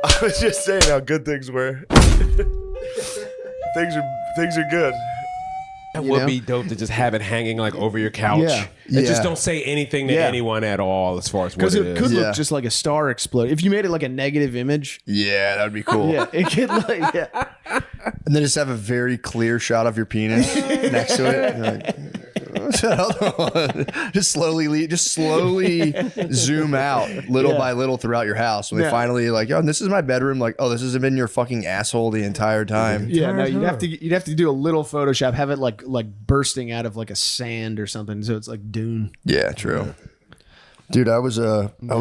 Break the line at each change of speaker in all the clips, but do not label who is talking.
I was just saying how good things were. things are good.
That would be dope to just have it hanging like over your couch.
Yeah.
And just don't say anything to anyone at all as far as what it is.
Could look just like a star explode. If you made it like a negative image.
Yeah, that would be cool.
Yeah, it could like, yeah.
And then just have a very clear shot of your penis next to it. You're like, what's that other one? Just slowly zoom out little by little throughout your house. When they finally like, oh, this is my bedroom. Like, oh, this has been your fucking asshole the entire time.
Yeah, no, you'd have to do a little Photoshop, have it like bursting out of like a sand or something, so it's like Dune.
Yeah, true. Dude, I was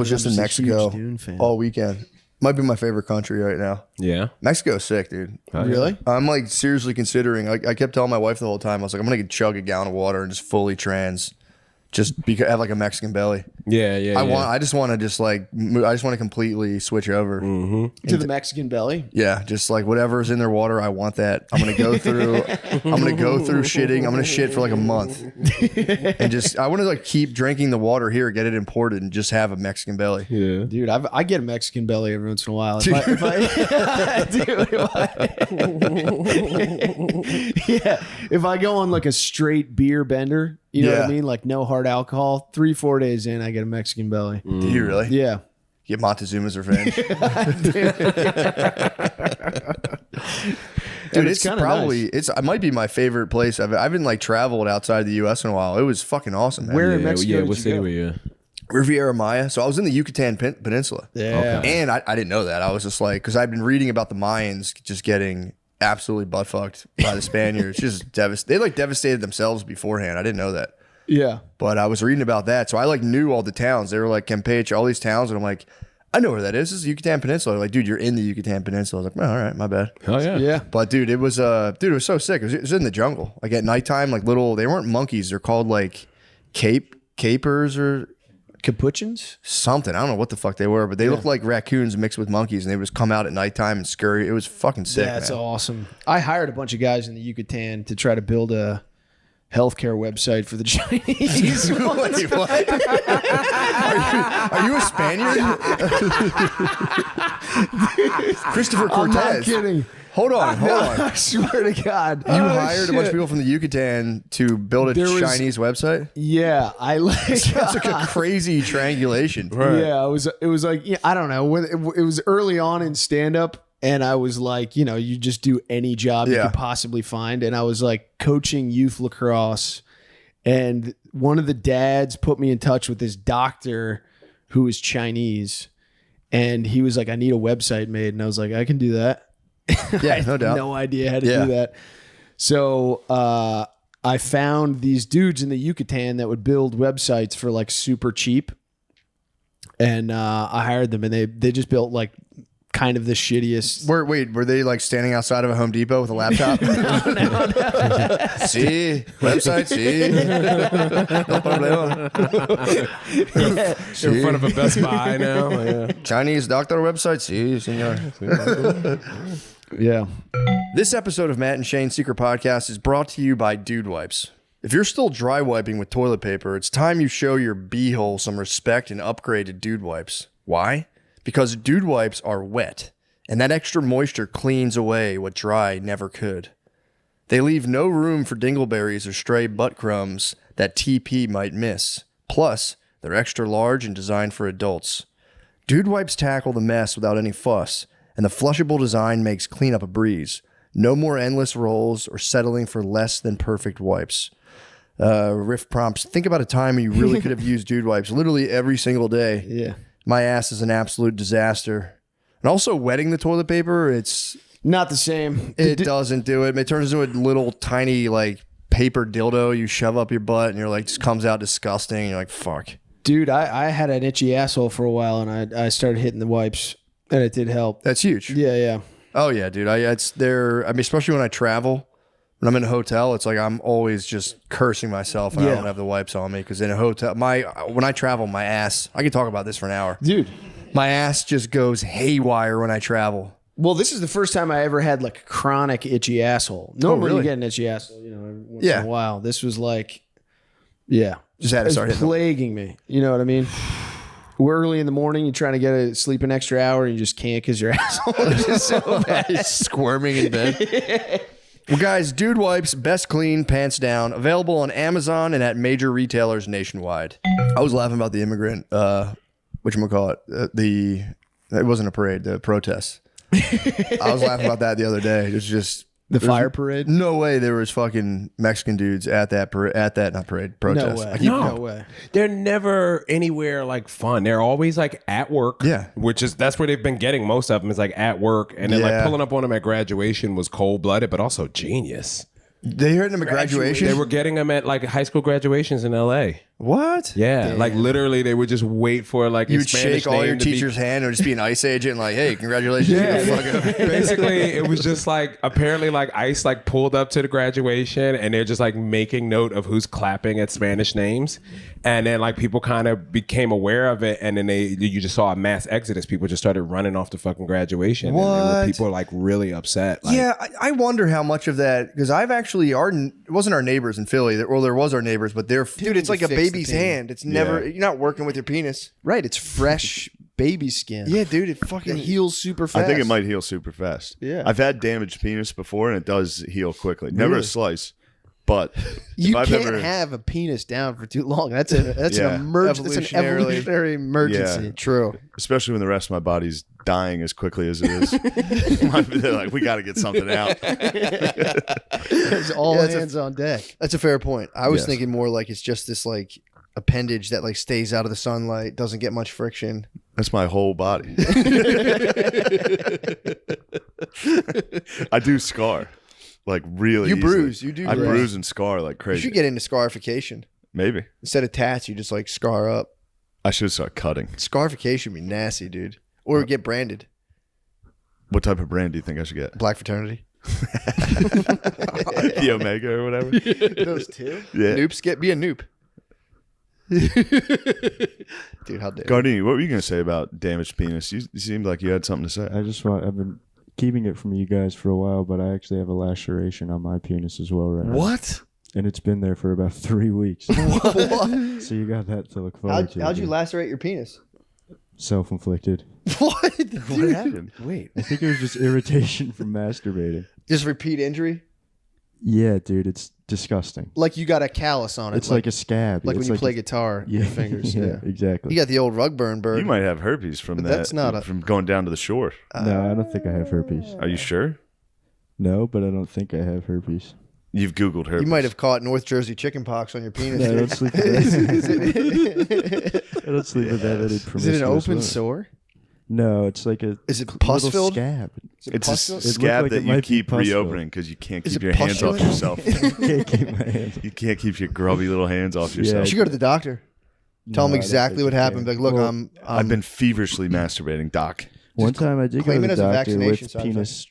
just in Mexico all weekend. Might be my favorite country right now. Yeah. Mexico's sick, dude.
Really?
I'm like seriously considering, I kept telling my wife the whole time, I was like, I'm going to chug a gallon of water and just fully trans. Just because I have like a Mexican belly. I just want to completely switch over
to the Mexican belly.
Yeah, just like whatever's in their water, I want that. I'm gonna go through shitting. I'm gonna shit for like a month, and just I want to like keep drinking the water here, get it imported, and just have a Mexican belly.
Yeah, dude, I get a Mexican belly every once in a while. If I go on like a straight beer bender. You know what I mean? Like no hard alcohol. 3-4 days in, I get a Mexican belly.
Do you really?
Yeah.
Get Montezuma's revenge. Dude, it's probably nice. It might be my favorite place. I haven't like traveled outside the U.S. in a while. It was fucking awesome, man.
Where in Mexico?
What city were you?
Riviera Maya. So I was in the Yucatan Peninsula.
Yeah.
Okay. And I didn't know that. I was just like, because I've been reading about the Mayans just getting absolutely butt fucked by the Spaniards. Just they like devastated themselves beforehand. I didn't know that.
Yeah.
But I was reading about that. So I like knew all the towns. They were like Campeche, all these towns. And I'm like, I know where that is. This is the Yucatan Peninsula. They're like, dude, you're in the Yucatan Peninsula. I was like, oh, all right, my bad.
Oh yeah.
Yeah.
But dude, it was so sick. It was in the jungle. Like at nighttime, like they weren't monkeys. They're called like capers or
capuchins,
something. I don't know what the fuck they were, but they looked like raccoons mixed with monkeys, and they would just come out at nighttime and scurry. It was fucking sick.
That's
man.
Awesome. I hired a bunch of guys in the Yucatan to try to build a healthcare website for the Chinese.
Wait, what? Are you a Spaniard? Christopher Cortez.
I'm not kidding.
Hold on.
I swear to God.
You hired a bunch of people from the Yucatan to build a Chinese website?
Yeah.
That's like a crazy triangulation.
Right. Yeah. It was like, I don't know. It was early on in stand-up, and I was like, you just do any job you could possibly find. And I was like coaching youth lacrosse, and one of the dads put me in touch with this doctor who was Chinese, and he was like, I need a website made. And I was like, I can do that.
Yeah, no doubt.
No idea how to do that. So I found these dudes in the Yucatan that would build websites for like super cheap, and I hired them, and they just built like kind of the shittiest.
Were they like standing outside of a Home Depot with a laptop? No. See, website, see. No problema.
You're in front of a Best Buy now. Yeah.
Chinese doctor website, see, senor.
Yeah.
This episode of Matt and Shane's Secret Podcast is brought to you by Dude Wipes. If you're still dry wiping with toilet paper, it's time you show your beehole some respect and upgrade to Dude Wipes. Why? Because Dude Wipes are wet, and that extra moisture cleans away what dry never could. They leave no room for dingleberries or stray butt crumbs that TP might miss. Plus, they're extra large and designed for adults. Dude Wipes tackle the mess without any fuss, and the flushable design makes cleanup a breeze. No more endless rolls or settling for less than perfect wipes. Riff prompts. Think about a time when you really could have used Dude Wipes literally every single day.
Yeah.
My ass is an absolute disaster. And also wetting the toilet paper, it's
not the same.
It doesn't do it. It turns into a little tiny like paper dildo you shove up your butt, and you're like, just comes out disgusting. And you're like, fuck.
Dude, I had an itchy asshole for a while, and I started hitting the wipes, and it did help.
That's huge.
Yeah.
Oh yeah, dude. It's there. I mean, especially when I travel. When I'm in a hotel, it's like I'm always just cursing myself when I don't have the wipes on me. Because in a hotel, when I travel, my ass, I could talk about this for an hour.
Dude.
My ass just goes haywire when I travel.
Well, this is the first time I ever had like a chronic itchy asshole. Normally you get an itchy asshole, once in a while. This was like,
just had to start hitting
plaguing me. You know what I mean? early in the morning, you're trying to get to sleep an extra hour, and you just can't because your asshole is just so bad.
Squirming in bed. Well, guys, Dude Wipes, best clean, pants down, available on Amazon and at major retailers nationwide. I was laughing about the immigrant, whatchamacallit, it wasn't a parade, the protests. I was laughing about that the other day. It was just
The fire parade?
no way there was fucking Mexican dudes at that protest.
No way.
No.
No way.
They're never anywhere like fun. They're always like at work.
Yeah.
That's where they've been getting most of them is like at work. And then
Yeah.
like pulling up on them at graduation was cold blooded, but also genius.
They heard them at graduation?
They were getting them at like high school graduations in LA.
What?
Yeah. Like literally they would just wait for like
You
a
would
Spanish
shake all your
name to be-
teacher's hand or just be an ICE agent like, hey, congratulations.
Yeah,
You fucking-
basically it was just like apparently like ICE like pulled up to the graduation and they're just like making note of who's clapping at Spanish names, and then like people kind of became aware of it, and then you just saw a mass exodus. People just started running off the fucking graduation.
What?
And people were like really upset. Like,
Yeah, I wonder how much of that, because I've actually, it wasn't our neighbors in Philly. Well, there was our neighbors, but they're, dude, it's like a
fix the
baby's
pain.
hand. It's never, you're not working with your penis.
Right. It's fresh baby skin.
Yeah, dude, it
It
fucking
heals super fast.
I think it might heal super fast.
Yeah.
I've had damaged penis before, and it does heal quickly. Never
Really?
a slice, but
You
if I've
can't
ever,
have a penis down for too long. That's an
Yeah.
emergency. That's an evolutionary emergency.
Yeah.
true.
especially when the rest of my body's dying as quickly as it is. They're like, we got to get something out.
It's all
Yeah, it's
hands on deck.
That's a fair point. I was
Yes.
thinking more like it's just this like appendage that like stays out of the sunlight, doesn't get much friction.
That's my whole body. I do scar, like really.
You
easily.
bruise. You do
I
bruise.
bruise and scar like
You
crazy.
should get into scarification.
Maybe
Instead of tats, you just like scar up.
I should start cutting.
Scarification would be nasty, dude. Or get branded.
What type of brand do you think I should get?
Black fraternity.
The Omega or whatever.
Those two?
Yeah.
Noops, be a noop. Dude, how dare you.
Gardini, what were you going to say about damaged penis? You seemed like you had something to say.
I've been keeping it from you guys for a while, but I actually have a laceration on my penis as well right now.
What?
And it's been there for about 3 weeks.
What?
So you got that to look forward to.
How'd you
dude.
lacerate your penis?
Self-inflicted.
What?
What happened?
Wait.
I think it was just irritation from masturbating.
Just repeat injury?
Yeah, dude, it's disgusting.
Like you got a callus on it.
It's like a scab.
like
It's
when you play
a-
guitar with
Yeah,
your fingers.
yeah, exactly.
You got the old rug burn bird.
You might have herpes from
But
that.
that's not a-
from going down to the shore.
No, I don't think I have herpes.
Are you sure?
No, but I don't think I have herpes.
You've Googled herpes.
You might have caught North Jersey chicken pox on your penis.
No, I
dude.
don't sleep with that. I don't sleep with that.
Is it an open sore?
No, it's like a
Is it
little
pus-filled?
scab.
Is it
It's a
pus-filled?
looked
scab
like
that
it
you
might be
keep
pus-filled.
reopening because you can't
Is
keep
it
your hands off
pustulent?
yourself.
Can't keep my hands.
You can't keep your grubby little hands off
Yeah.
yourself.
You should go to the doctor. Tell him
No, I don't
exactly
think
what
you
happened.
can.
Like, look,
Well,
I've been feverishly masturbating, Doc.
One time I did go
claim
to
it
the
as a
doctor
vaccination
with
side
penis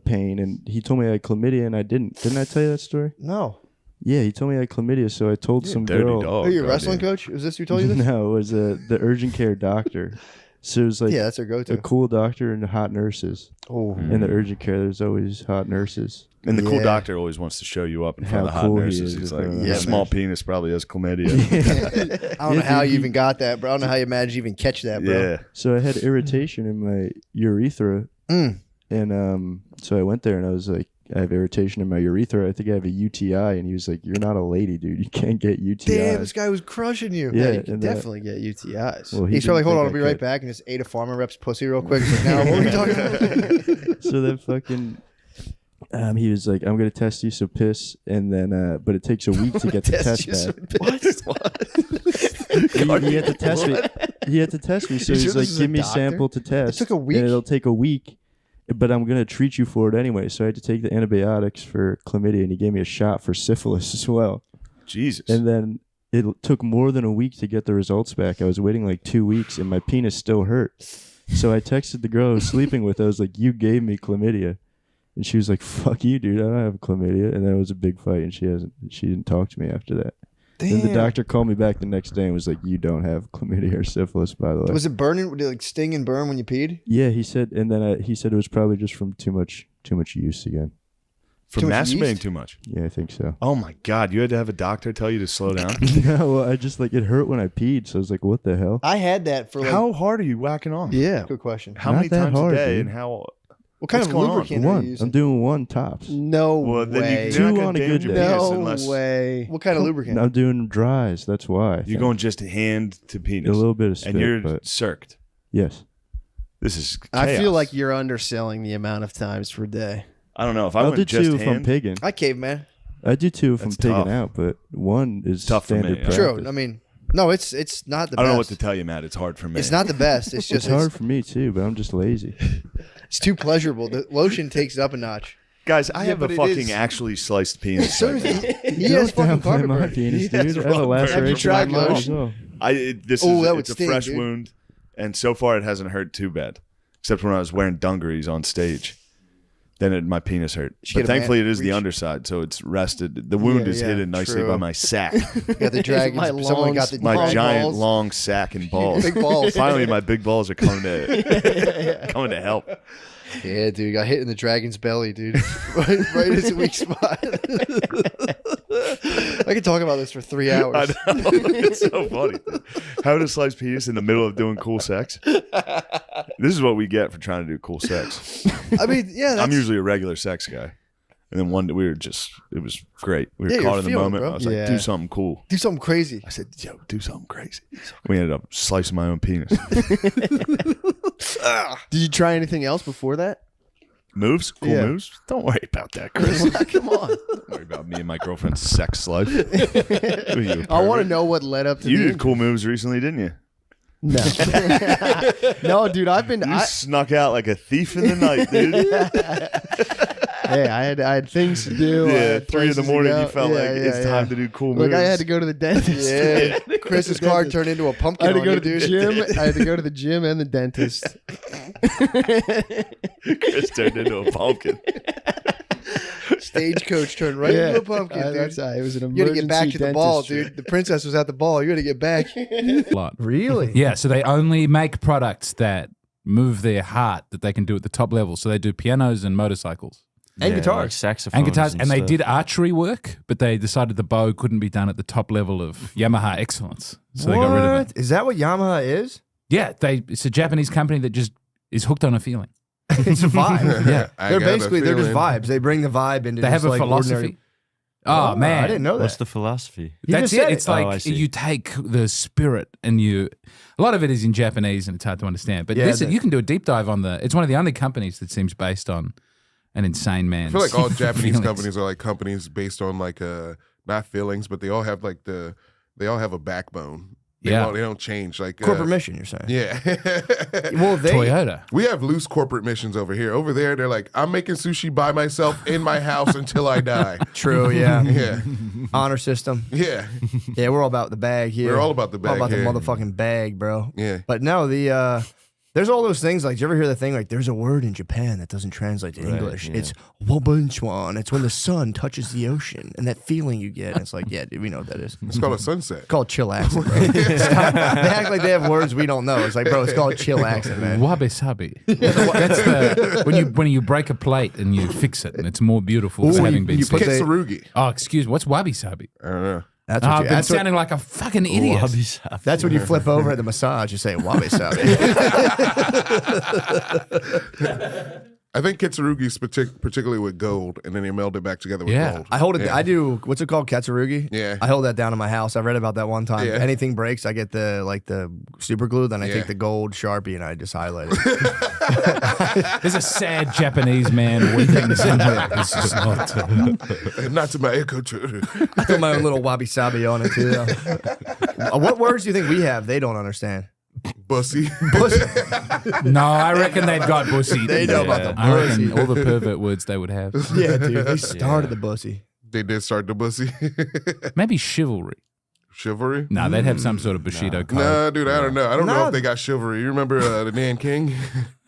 pain, and he told me I had chlamydia, and I didn't. Didn't I tell you that story?
no.
Yeah, he told me I had chlamydia, so I told some
Dirty
girl.
dog.
Are you a
Gardini.
wrestling coach? Is this who told you this?
No, it was the urgent care doctor. So it was like
Yeah, that's their
a
go-to.
cool doctor and hot nurses.
Oh,
In the urgent care, there's always hot nurses.
And the cool
Yeah.
doctor always wants to show you up in front of the
How
hot
cool he
nurses.
is
He's
with
like,
the-
yeah,
Yeah,
small
man.
penis probably has chlamydia.
I don't know how
dude,
you even got that, bro. I don't know how you managed to even catch that, bro.
Yeah.
So I had irritation in my urethra,
Mm.
and so I went there and I was like, I have irritation in my urethra. I think I have a UTI, and he was like, "You're not a lady, dude. You can't get UTIs."
Damn, this guy was crushing you.
Yeah,
You can
and
definitely get UTIs.
well, he
He's probably,
didn't
hold on, I'll
think
be
I
right
could.
back, and just ate a farmer rep's pussy real quick. He's like, now, what are we talking about?
So then fucking, he was like, "I'm gonna test you, so piss," and then, but it takes a week to get the test back. He had to test me. He had to test me, so
You
he's
sure
like,
this is
"Give
a
me
doctor?
sample to test."
took a week?
and it'll take a week. But I'm gonna treat you for it anyway. So I had to take the antibiotics for chlamydia, and he gave me a shot for syphilis as well.
Jesus.
And then it took more than a week to get the results back. I was waiting like 2 weeks, and my penis still hurt. So I texted the girl I was sleeping with. I was like, "You gave me chlamydia," and she was like, "Fuck you, dude. I don't have chlamydia." And that was a big fight, and she didn't talk to me after that. Then the doctor called me back the next day and was like, "You don't have chlamydia or syphilis, by the way."
Was it burning? Did it like sting and burn when you peed?
Yeah, he said, and then he said it was probably just from too much use again.
For
Too much
masturbating
yeast?
too much.
Yeah, I think so.
Oh my God. You had to have a doctor tell you to slow down?
No, well, I just like it hurt when I peed, so I was like, "What the hell?"
I had that for like.
How hard are you whacking off?
Yeah.
Good question.
How
Not
many
that
times
hard,
a day
dude.
and how?
What kind
What's
of
going on?
lubricant are you
One.
using?
I'm doing one tops.
No
Well, then
way.
you're not
Two
gonna
on a
damage
good
your
day.
penis
No
unless
way.
What kind of lubricant?
I'm doing dries. That's why. I
you're
think.
going just hand to penis.
a little bit of spit,
and you're
but
circed.
yes.
This is
I feel
chaos.
like you're underselling the amount of times per day.
I don't know. If I
I'll
went
do
just
two if I'm
hand,
pigging.
I caveman.
I do two if I'm
That's
pigging
tough.
out, but one is
Tough for me,
standard
yeah.
practice.
True. I mean, no, it's not the best.
I don't know what to tell you, Matt. It's hard for me.
It's not the best. It's just
It's hard for me too, but I'm just lazy.
it's too pleasurable. The lotion takes it up a notch.
Guys, I have a
but it
fucking
is-
actually sliced penis.
So
right
does
now.
he has fucking
downplay my
carpet
penis,
He
dude.
has
I have a
rubber.
laceration.
Have you tried
on my
lotion?
nose.
This
Oh,
is
that would
it's a
sting,
fresh
dude.
wound, and so far it hasn't hurt too bad, except when I was wearing dungarees on stage. Then my penis hurt.
Should
But
get a
thankfully,
man-
it is the
reach.
underside, so it's rested. The wound
Yeah,
is
yeah,
hidden nicely
true.
by my sack,
Got the dragons.
My
Someone
long-
got the
my
drag
giant
balls.
long sack and balls.
Big balls.
Finally, my big balls are coming to help.
Yeah, dude, got hit in the dragon's belly, dude. right in his weak spot. I could talk about this for 3
I
hours.
know. It's so funny. Having a sliced penis in the middle of doing cool sex. This is what we get for trying to do cool sex.
I mean, yeah, that's,
I'm usually a regular sex guy. And then one day it was great. We were
Yeah, you're
caught in the
feeling,
moment.
bro.
I was
Yeah.
like, do something cool.
do something crazy.
I said, yo, do something crazy. We ended up slicing my own penis.
Did you try anything else before that?
Moves? Cool
Yeah.
moves? Don't worry about that, Chris.
Come on.
Don't worry about me and my girlfriend's sex life. What are you, a
I want to
pervert?
know what led up to
You
the
did cool moves recently, didn't you?
No. No, dude, I've been
You snuck out like a thief in the night, dude.
hey, I had things to do. I
Yeah,
had
3 in the
places to
morning,
go.
you felt
Yeah,
like
yeah,
it's
yeah.
time to do cool moves.
Like I had to go to the dentist.
Yeah, Chris's car turned into a
I
pumpkin.
had to
on
go
you,
to the
dude.
gym. I had to go to the gym and the dentist.
Chris turned into a pumpkin.
Stagecoach turned right into a pumpkin, dude.
That's it was an emergency
You had to get back to the ball,
dentistry.
dude. The princess was at the ball. You had to get back.
lot.
Really?
Yeah, so they only make products that move their heart that they can do at the top level. So they do pianos and motorcycles
And
Yeah,
guitars.
like saxophones
and guitars, and they
stuff.
did archery work, but they decided the bow couldn't be done at the top level of Yamaha excellence, so they got rid of it.
Is that what Yamaha is?
Yeah, it's a Japanese company that just is hooked on a feeling.
It's a vibe.
Yeah,
They're basically they're just vibes. They bring the vibe into.
they have
just
a
like
philosophy.
ordinary-
Oh man,
I didn't know that.
What's the philosophy?
You
That's
just said
it. It's
Oh,
like
I see.
you take the spirit and a lot of it is in Japanese and it's hard to understand. But
Yeah,
listen, you can do a deep dive on it's one of the only companies that seems based on an insane man.
I feel like all Japanese companies are like companies based on like not feelings, but they all have like they all have a backbone. They don't change. Like
corporate mission. You're saying?
Yeah.
Well, they
Toyota.
We have loose corporate missions over here. Over there, they're like, I'm making sushi by myself in my house until I die.
true. Yeah.
Yeah.
Honor system.
Yeah.
Yeah, we're all about the bag here.
We're all about the bag
All about
here.
the motherfucking bag, bro.
Yeah.
But no, there's all those things. Like, do you ever hear the thing like, there's a word in Japan that doesn't translate to English.
yeah.
It's wabunchuan. It's when the sun touches the ocean, and that feeling you get. And it's like, yeah, dude, we know what that is.
It's called a sunset.
It's called chillaxing, bro. They act like they have words we don't know. It's like, bro, it's called chillaxing, man.
Wabi sabi. That's when you break a plate and you fix it, and it's more beautiful for having been
you put
fixed.
the-
Kitsurugi.
Oh, excuse me. What's wabi sabi?
I don't know.
That's
Oh,
what
I've
you,
been
that's, what,
sounding like a fucking idiot.
Wabi-sabi.
that's when you flip over at the massage. You say wabi sabi.
I think Kitsurugi's particularly with gold, and then they meld it back together with
Yeah.
gold.
I hold it.
Yeah.
I do. What's it called? Katsurugi.
Yeah.
I hold that down in my house. I read about that one time.
Yeah.
Anything breaks, I get the super glue. Then I
Yeah.
take the gold Sharpie and I just highlight it.
There's a sad Japanese man weeping somewhere. It's just not.
Not to my echo chamber.
I put my own little wabi sabi on it too. What words do you think we have? They don't understand.
Bussy.
No, I reckon they've got bussy.
They know about the
I reckon
bussy.
all the pervert words they would have.
Yeah, dude. They started the bussy.
They did start the bussy.
Maybe chivalry.
Chivalry.
No, they'd have some sort of Bushido code.
Nah, dude, I don't know. I don't know
Nah.
if they got chivalry. You remember the Nanking?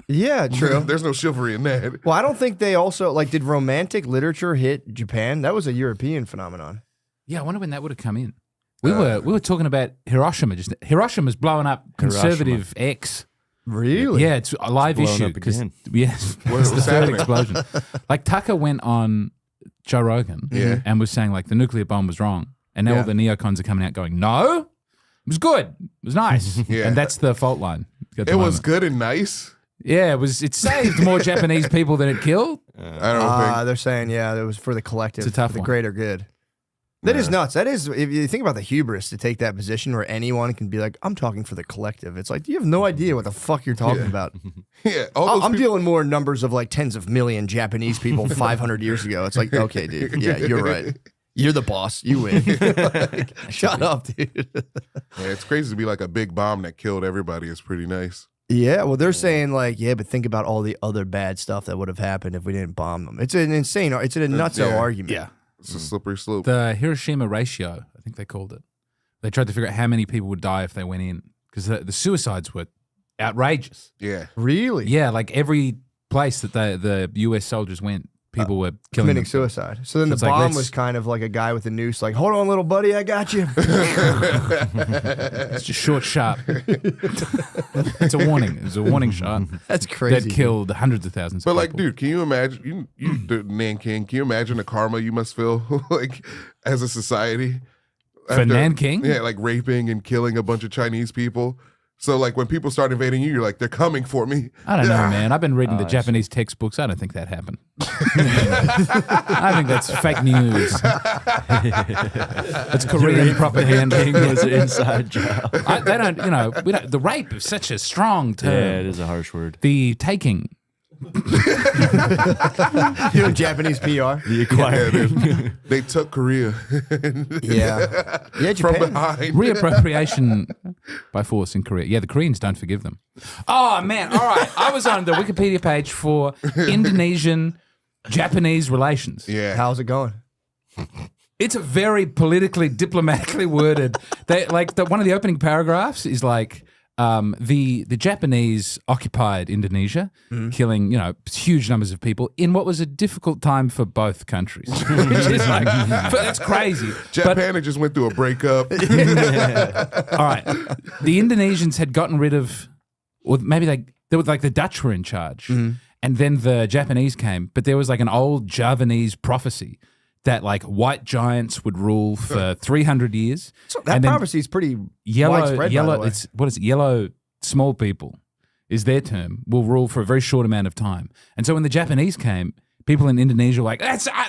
Yeah, true.
There's no chivalry in that.
Well, I don't think they also did romantic literature hit Japan? That was a European phenomenon.
Yeah, I wonder when that would have come in. We were talking about Hiroshima. Hiroshima's blowing up conservative X.
Really?
Yeah, it's a live
Blowing
issue
up
because
again.
yes,
What
it's
was
the third
happening?
explosion. Like Tucker went on Joe Rogan and was saying like the nuclear bomb was wrong. And now all the neocons are coming out going, no, it was good. It was nice. And that's the fault line.
It was good and nice.
Yeah, it saved more Japanese people than it killed.
I don't think. They're saying, it was for the collective,
It's a tough
for the
one.
greater good. That is nuts. That is, if you think about the hubris to take that position where anyone can be like, I'm talking for the collective. It's like, you have no idea what the fuck you're talking about.
Yeah,
I'm dealing more numbers of like tens of million Japanese people 500 years ago. It's like, okay, dude. Yeah, you're right. You're the boss. You win. Like, shut up, dude.
Yeah, it's crazy to be like a big bomb that killed everybody. It's pretty nice.
Yeah, well, they're saying like, but think about all the other bad stuff that would have happened if we didn't bomb them. It's an insane, it's a nutso argument.
Yeah.
It's a slippery slope.
The Hiroshima ratio, I think they called it. They tried to figure out how many people would die if they went in because the suicides were outrageous.
Yeah.
Really?
Yeah, like every place that the US soldiers went, people were killing
committing
themselves.
suicide. So then the
it's like,
bomb
let's-
was kind of like a guy with a noose, like, hold on, little buddy, I got you.
It's just short, sharp. It's a warning. It's a warning shot.
That's crazy.
That killed hundreds of thousands
But
of
like,
people.
dude, can you imagine you Nanking? Can you imagine the karma you must feel like as a society
For Nanking?
Yeah, like raping and killing a bunch of Chinese people. So like when people start invading you, you're like, they're coming for me.
I don't know, man. I've been reading the Japanese textbooks. I don't think that happened. I think that's fake news. It's Korean propaganda.
King was an inside job.
They don't, the rape is such a strong term.
Yeah, it is a harsh word.
The taking.
You know, Japanese PR.
The acquiring.
They took Korea.
Yeah. Yeah,
From
Japan.
behind.
Reappropriation by force in Korea. Yeah, the Koreans don't forgive them. Oh, man. All right. I was on the Wikipedia page for Indonesian Japanese relations.
Yeah.
How's it going?
It's a very politically, diplomatically worded. One of the opening paragraphs is like, the Japanese occupied Indonesia, killing huge numbers of people in what was a difficult time for both countries. Which is like, that's crazy.
Japan had just went through a breakup.
All right, the Indonesians had gotten rid of, or maybe they were like the Dutch were in charge, and then the Japanese came. But there was like an old Javanese prophecy that like white giants would rule for 300 years.
So that
and then
prophecy is pretty widespread, by the
yellow.
way.
It's what is it? Yellow small people is their term. Will rule for a very short amount of time. And so when the Japanese came, people in Indonesia were like,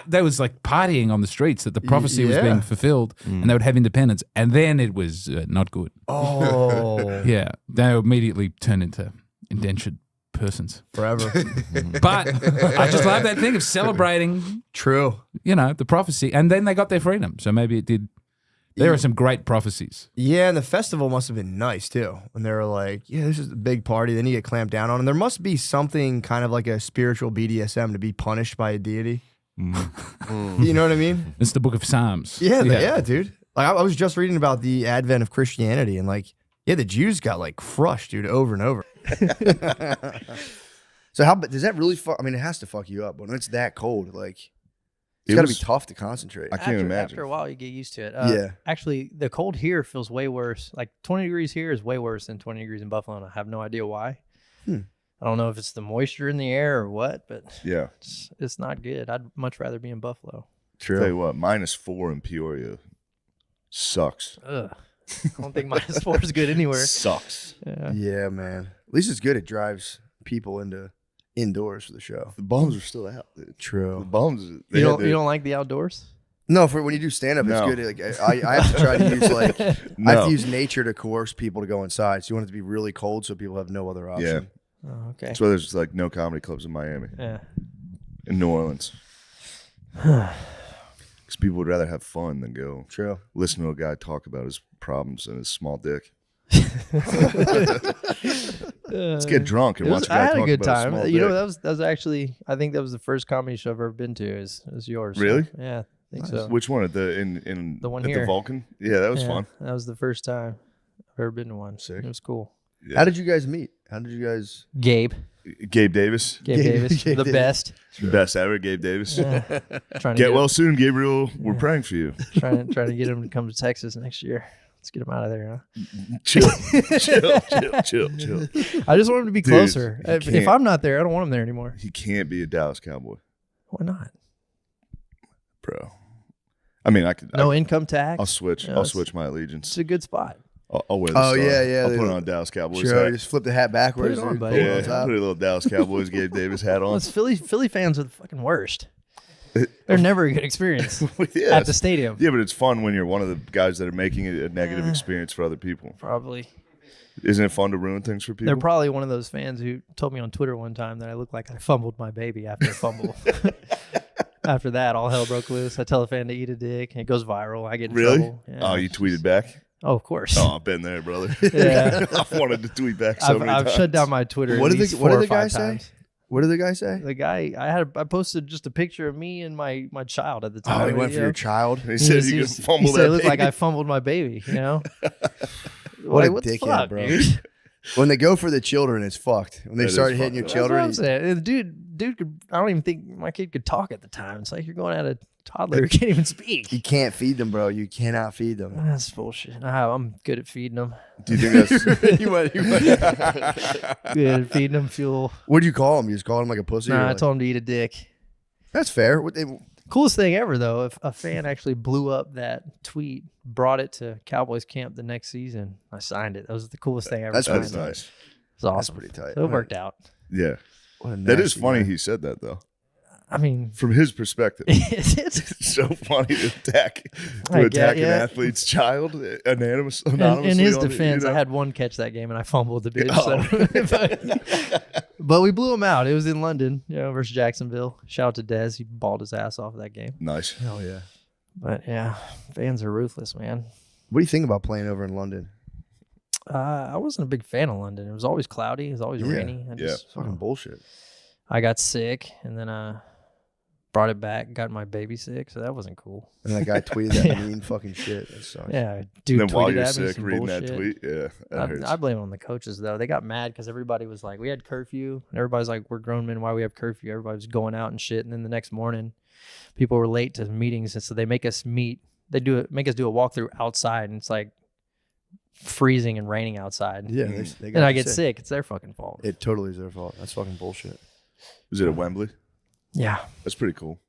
they was like partying on the streets that the prophecy was being fulfilled, and they would have independence. And then it was not good.
Oh.
Yeah, they immediately turned into indentured persons.
Forever.
But I just love that thing of celebrating,
True.
the prophecy, and then they got their freedom. So maybe it did. There are some great prophecies.
Yeah, and the festival must have been nice too. When they were like, yeah, this is a big party. Then you get clamped down on. And there must be something kind of like a spiritual BDSM to be punished by a deity. You know what I mean?
It's the Book of Psalms.
Yeah, dude. Like I was just reading about the advent of Christianity, and like, the Jews got like crushed, dude, over and over.
So does that really fuck? I mean, it has to fuck you up when it's that cold. Like, it's got to be tough to concentrate.
I can't imagine.
After a while, you get used to it.
Yeah.
Actually, the cold here feels way worse. Like 20 degrees here is way worse than 20 degrees in Buffalo, and I have no idea why. I don't know if it's the moisture in the air or what, but
Yeah.
it's not good. I'd much rather be in Buffalo.
Tell you what, -4 in Peoria sucks.
Ugh. I don't think -4 is good anywhere.
Sucks.
Yeah.
Yeah, man. At least it's good. It drives people into indoors for the show.
The bums are still out, dude. The
True.
bums.
You don't like the outdoors?
No, for when you do stand up,
No.
it's good. Like I have to try to use I have
No.
to use nature to coerce people to go inside. So you want it to be really cold so people have no other option.
Oh, okay.
That's why there's like no comedy clubs in Miami,
Yeah.
in New Orleans. Because people would rather have fun than go
True.
listen to a guy talk about his problems and his small dick. Let's get drunk and watch a guy
I had
talk
a good
about his
time.
small
You know,
dick.
that was actually, I think that was the first comedy show I've ever been to. Is yours?
Really?
Yeah, I think so.
Which one? At the
The one
at
here.
the Vulcan? Yeah, that was
Yeah,
fun.
That was the first time I've ever been to one.
Sick.
It was cool.
Yeah.
How did you guys meet? How did you guys?
Gabe
Gabe Davis,
Davis,
Gabe
the
Davis.
best.
best ever. Gabe Davis.
Yeah. Trying to
Get well soon, Gabriel. We're praying for you.
trying to get him to come to Texas next year. Let's get him out of there, huh?
Chill.
I just want him to be
Dude,
closer.
you
If
can't-
I'm not there, I don't want him there anymore.
He can't be a Dallas Cowboy.
Why not?
bro. I mean, I could.
No income tax.
I'll switch.
You know,
I'll
it's-
switch my allegiance.
It's a good spot.
I'll wear the
Oh,
star.
yeah.
I'll
They-
put it on a Dallas Cowboys
Sure,
hat.
just flip the hat backwards.
Put it on,
dude.
buddy.
Pull it
Yeah,
on top.
put a little Dallas Cowboys Gabe Davis hat
Well,
on.
it's Philly fans are the fucking worst. They're never a good experience
Yeah,
at the stadium.
Yeah, but it's fun when you're one of the guys that are making it a negative experience for other people.
Probably.
Isn't it fun to ruin things for people?
They're probably one of those fans who told me on Twitter one time that I look like I fumbled my baby after a fumble. After that, all hell broke loose. I tell a fan to eat a dick, and it goes viral. I get in
Really?
trouble. Yeah.
Oh, you tweeted back?
Oh, of course.
Oh, I've been there, brother.
Yeah.
I've wanted to tweet back so many
I've
times.
shut down my Twitter.
What
at
did
least
the-
4
what
or
did the guy
5
say?
times.
What did the guy say?
The guy I posted just a picture of me and my child at the time.
Oh, he went
you
for
know?
your child.
He said you
He
can fumble
said it
that
looked like
baby.
I fumbled my baby. You know.
What a
Like, the
dickhead,
fuck,
bro.
dude?
When they go for the children, it's fucked. When they
That is
start hitting
fucked
your
up.
That's what
children,
I'm saying. The dude could. I don't even think my kid could talk at the time. It's like you're going at a toddler who can't even speak.
you can't feed them, bro. You cannot feed them.
That's bullshit. I'm good at feeding them.
Do you think that's...
you went.
Good at feeding them fuel.
What'd you call him? You just called him like a pussy? or
Nah, I
like-
told him to eat a dick.
That's fair. What they,
Coolest thing ever, though, if a fan actually blew up that tweet, brought it to Cowboys camp the next season, I signed it. That was the coolest thing ever.
That's
signed
That's
it.
nice.
It's awesome.
pretty tight.
So it worked out.
Yeah.
what a
That is
nasty
funny
guy.
he said that, though.
I mean,
From his perspective.
it's
It's so funny to attack,
I get-
an
yeah.
athlete's child anonymously.
in his
on the-
defense,
you know?
I had one catch that game and I fumbled the bitch.
Oh.
But we blew him out. It was in London, versus Jacksonville. Shout out to Dez. He balled his ass off that game.
Nice.
Hell yeah.
But yeah, fans are ruthless, man.
What do you think about playing over in London?
I wasn't a big fan of London. It was always cloudy. It was always
Yeah.
rainy.
It's fucking bullshit.
I got sick and then brought it back, got my baby sick, so that wasn't cool.
And that guy tweeted that mean fucking shit. That sucks.
Yeah, dude
And then while
tweeted
you're
at me
sick,
some
reading
bullshit.
that tweet, yeah, that hurts.
I blame it on the coaches, though. They got mad because everybody was like, we had curfew. And everybody's like, we're grown men. Why we have curfew? Everybody was going out and shit. And then the next morning, people were late to meetings. And so they make us meet. They make us do a walkthrough outside. And it's like freezing and raining outside.
Yeah. They got
And I
you
get sick. It's their fucking fault.
It totally is their fault. That's fucking bullshit.
Was it at Wembley?
Yeah.
That's pretty cool.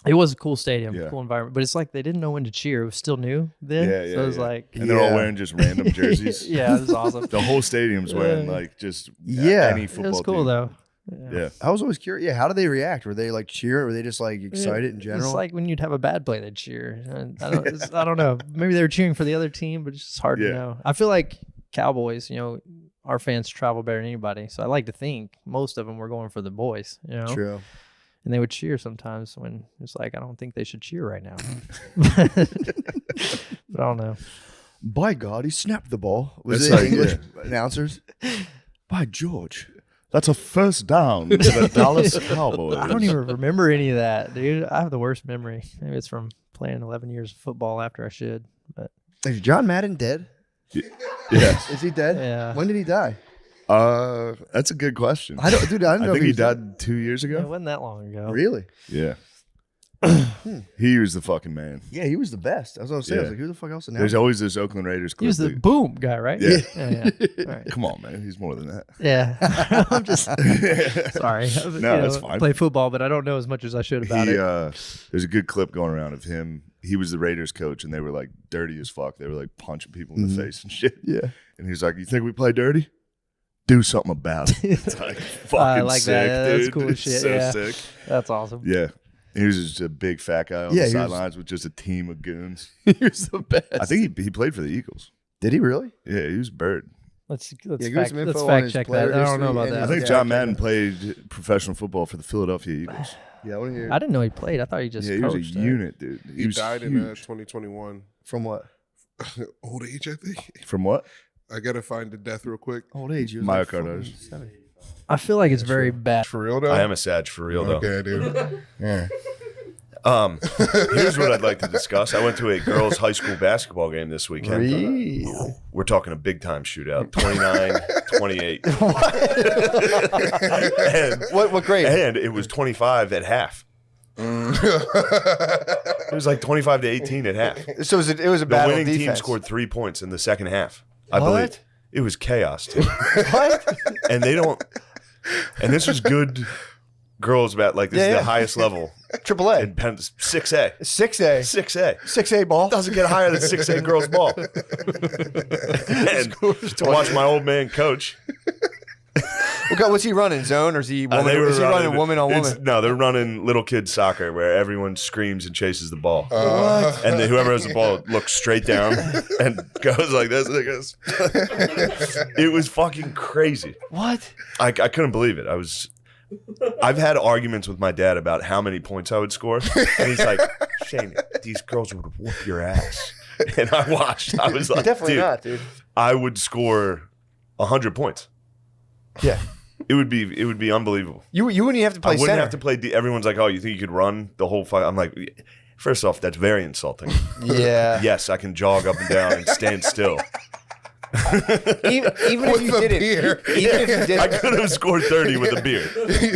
It was a cool stadium,
Yeah.
cool environment. But it's like they didn't know when to cheer. It was still new then.
Yeah,
So it was
yeah.
like,
And they're all
Yeah.
wearing just random jerseys.
yeah, it was awesome.
The whole stadium's wearing like just
Yeah.
any
It
football
was cool,
team.
though.
Yeah.
I was always curious. Yeah, how did they react? Were they like cheer? Or were they just like excited in general?
It's like when you'd have a bad play, they'd cheer. And I don't know. Maybe they were cheering for the other team, but it's just hard
Yeah.
to know. I feel like Cowboys, our fans travel better than anybody. So I like to think most of them were going for the boys,
True.
and they would cheer sometimes when it's like, I don't think they should cheer right now. But I don't know.
By God, he snapped the ball. Was
That's
it
like-
English announcers?
By George, that's a first down to the Dallas Cowboys.
I don't even remember any of that, dude. I have the worst memory. Maybe it's from playing 11 years of football after I should. But
Is John Madden dead?
Yes.
Is he dead?
Yeah.
When did he die?
That's a good question.
I don't know.
I
if
think he
he's dead.
died 2 years
it
ago.
wasn't that long ago.
Really?
Yeah. He was the fucking man.
Yeah, he was the best. That's what I was saying. I was
Yeah.
like, who the fuck else announced?
There's always this Oakland Raiders clip.
He was the
that-
boom guy, right?
Yeah.
Yeah. All right.
Come on, man. He's more than that.
Yeah. I'm just sorry.
No, that's fine.
Play football, but I don't know as much as I should about
He,
it.
there's a good clip going around of him. He was the Raiders coach, and they were like dirty as fuck. They were like punching people in the face and shit.
Yeah.
And he's like, "You think we play dirty? Do something about it." It's like fucking
like
sick,
that. Yeah, that's
dude.
cool as
It's
shit,
so
yeah.
sick.
That's awesome.
Yeah. He was just a big fat guy on
Yeah,
the
he was-
sidelines with just a team of goons.
he was the best.
I think he played for the Eagles.
Did he really?
Yeah, he was Bird.
Let's
Yeah, give us
fact,
some
let's
info on
fact
his
check
player
that. I don't know
history
about
and
that.
I think
Yeah,
John
I
Madden
can't-
played professional football for the Philadelphia Eagles.
Yeah, I want to hear.
I didn't know he played. I thought he just
Yeah, he was a
coached.
unit, dude.
He
was
died in
huge.
2021.
From what?
Old age, I think.
From what?
I gotta find the death real quick.
Old age. He was
Myocarditis.
fucking 70.
I feel like it's very bad.
For real though.
I am a Sag for real, though.
Okay, dude. Yeah.
Here's what I'd like to discuss. I went to a girls' high school basketball game this weekend.
Really?
We're talking a big time shootout, 29-28. and,
What grade?
and it was 25 at half. It was like 25-18 at half.
So it was a
The
battle
winning team
defense.
scored 3 points in the second half. I
What?
believe it was chaos too.
What?
And they don't. And this was good girls bat like this is the highest level.
AAA.
In Penn, 6A.
6A.
6A.
6A ball.
Doesn't get higher than 6A girls ball. And to watch my old man coach.
What's he running? Zone or is he woman? Is he running woman on woman?
No, they're running little kid soccer where everyone screams and chases the ball.
What?
And then whoever has the ball looks straight down and goes like this. And it goes. It was fucking crazy.
What?
I couldn't believe it. I've had arguments with my dad about how many points I would score. And he's like, Shane, these girls would whoop your ass. And I watched. I was like,
definitely
dude,
not, dude.
I would score 100 points.
Yeah.
It would be unbelievable.
You wouldn't even have to play
I wouldn't
center.
have to play. Everyone's like, oh, you think you could run the whole fight? I'm like, first off, that's very insulting.
Yeah.
Yes, I can jog up and down and stand still.
Even if you did it, even if you did,
I could have scored 30 with a beer.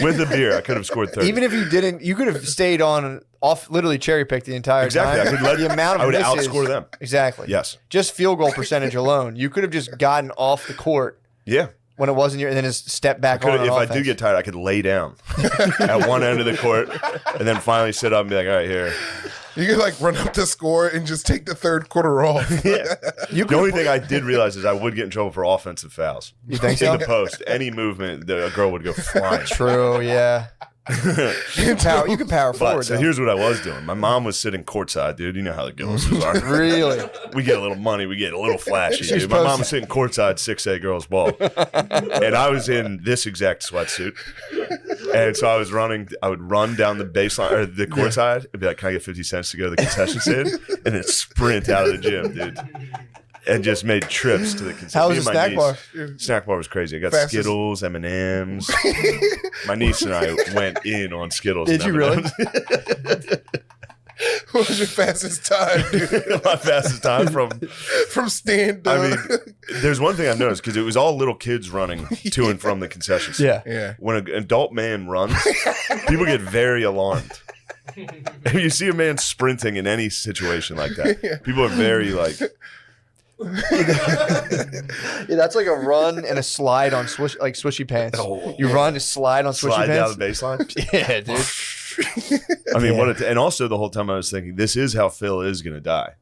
With a beer, I could have scored 30.
even if you didn't, you could have stayed on off, literally cherry picked the entire
Exactly.
time.
I could let
the amount of
I would
misses-
outscore them.
Exactly.
Yes.
Just field goal percentage alone, you could have just gotten off the court
Yeah.
when it wasn't your, and then just step back on.
If I
offense.
do get tired, I could lay down at one end of the court and then finally sit up and be like, all right, here.
You could like run up to score and just take the third quarter off.
Yeah. The only thing I did realize is I would get in trouble for offensive fouls.
You think so?
In the post, any movement, a girl would go flying.
True. Yeah. You can power
But
forward.
so
though.
here's what I was doing. My mom was sitting courtside, dude. You know how the girls are.
Really?
We get a little money. We get a little flashy.
She's
Dude. My mom
posted-
was sitting courtside, 6A girls ball. And I was in this exact sweatsuit. And so I was running. I would run down the baseline or the courtside and be like, can I get 50 cents to go to the concession stand? And then sprint out of the gym, dude. And just made trips to the concession.
How was the snack bar?
Snack bar was crazy. I got
Fastest-
Skittles, M&Ms. My niece and I went in on Skittles.
Did
and
you really?
M&Ms.
What was your fastest time, dude?
My fastest time
From stand up.
I mean, there's one thing I've noticed because it was all little kids running to and from the concession stand.
Yeah.
yeah.
When an adult man runs, people get very alarmed. If you see a man sprinting in any situation like that, people are very like,
Yeah, that's like a run and a slide on swishy pants.
Oh.
You run to slide on swishy
slide down
pants.
the baseline.
Yeah, dude.
I mean, and also the whole time I was thinking, this is how Phil is going to die.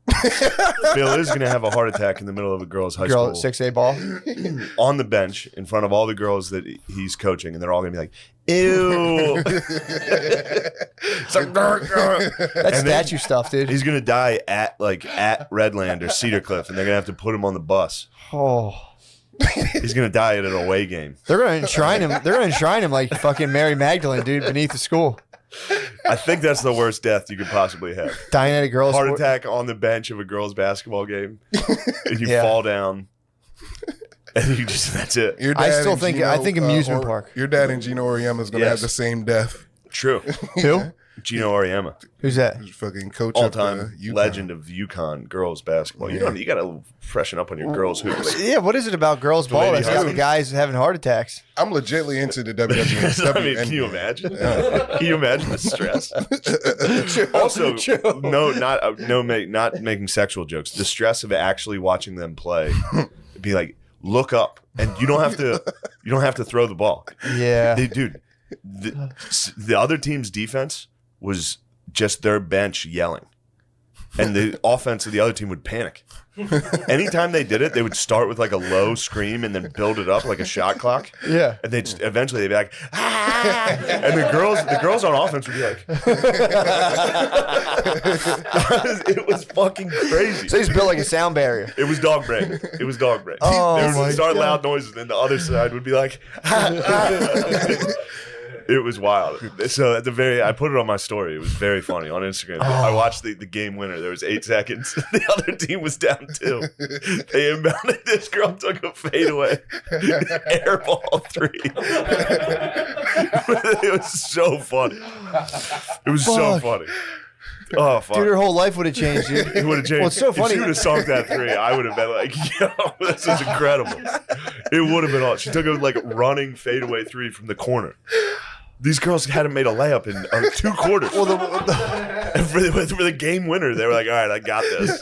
Phil is going to have a heart attack in the middle of a girls' high
Girl,
school
6A ball.
on the bench in front of all the girls that he's coaching, and they're all going to be like, ew. It's like,
That's statue stuff, dude.
he's going to die at Redland or Cedar Cliff, and they're going to have to put him on the bus.
Oh,
He's going to die at an away game.
they're gonna enshrine him. They're gonna enshrine him like fucking Mary Magdalene, dude, beneath the school.
I think that's the worst death you could possibly have.
Dying at a girl's
Heart
sport.
attack on the bench of a girls' basketball game, and you
Yeah.
fall down, and you just—that's it.
Your
I
dad
still
and
think-
Gino,
I think amusement
or-
park.
Your dad and Gino Oriema is going to
Yes.
have the same death.
True.
Who?
Gino Oriema,
Who's that?
He's fucking coach
all-time
of UConn.
legend of UConn girls basketball. You got to freshen up on your girls hoops.
Yeah, what is it about girls ball
lady
that's got the
hoops.
guys having heart attacks?
I'm legitly into the WWE.
I mean, can you imagine? Can you imagine the stress? Also, not making sexual jokes. The stress of actually watching them play. Be like, look up, and you don't have to throw the ball.
Yeah.
Dude, the other team's defense was just their bench yelling, and the offense of the other team would panic. Anytime they did it, they would start with like a low scream and then build it up like a shot clock.
Yeah.
And they eventually they'd be like, ah! And the girls on offense would be like, it was fucking crazy.
So he's built like a sound barrier.
It was dog break.
Oh,
They
my
would start
God.
loud noises, and the other side would be like, It was wild. So at the I put it on my story. It was very funny on Instagram. I watched the game winner. There was 8 seconds. The other team was down 2. They inbounded. This girl took a fadeaway, airball 3. It was so funny. It was so
Fuck.
funny. Oh fuck!
Dude, her whole life would have changed, dude.
It would have changed.
Well, it's so funny.
If she would have sunk that 3, I would have been like, yo, this is incredible. It would have been all. She took a running fadeaway 3 from the corner. These girls hadn't made a layup in 2 quarters. Well, for the game winner, they were like, all right, I got this.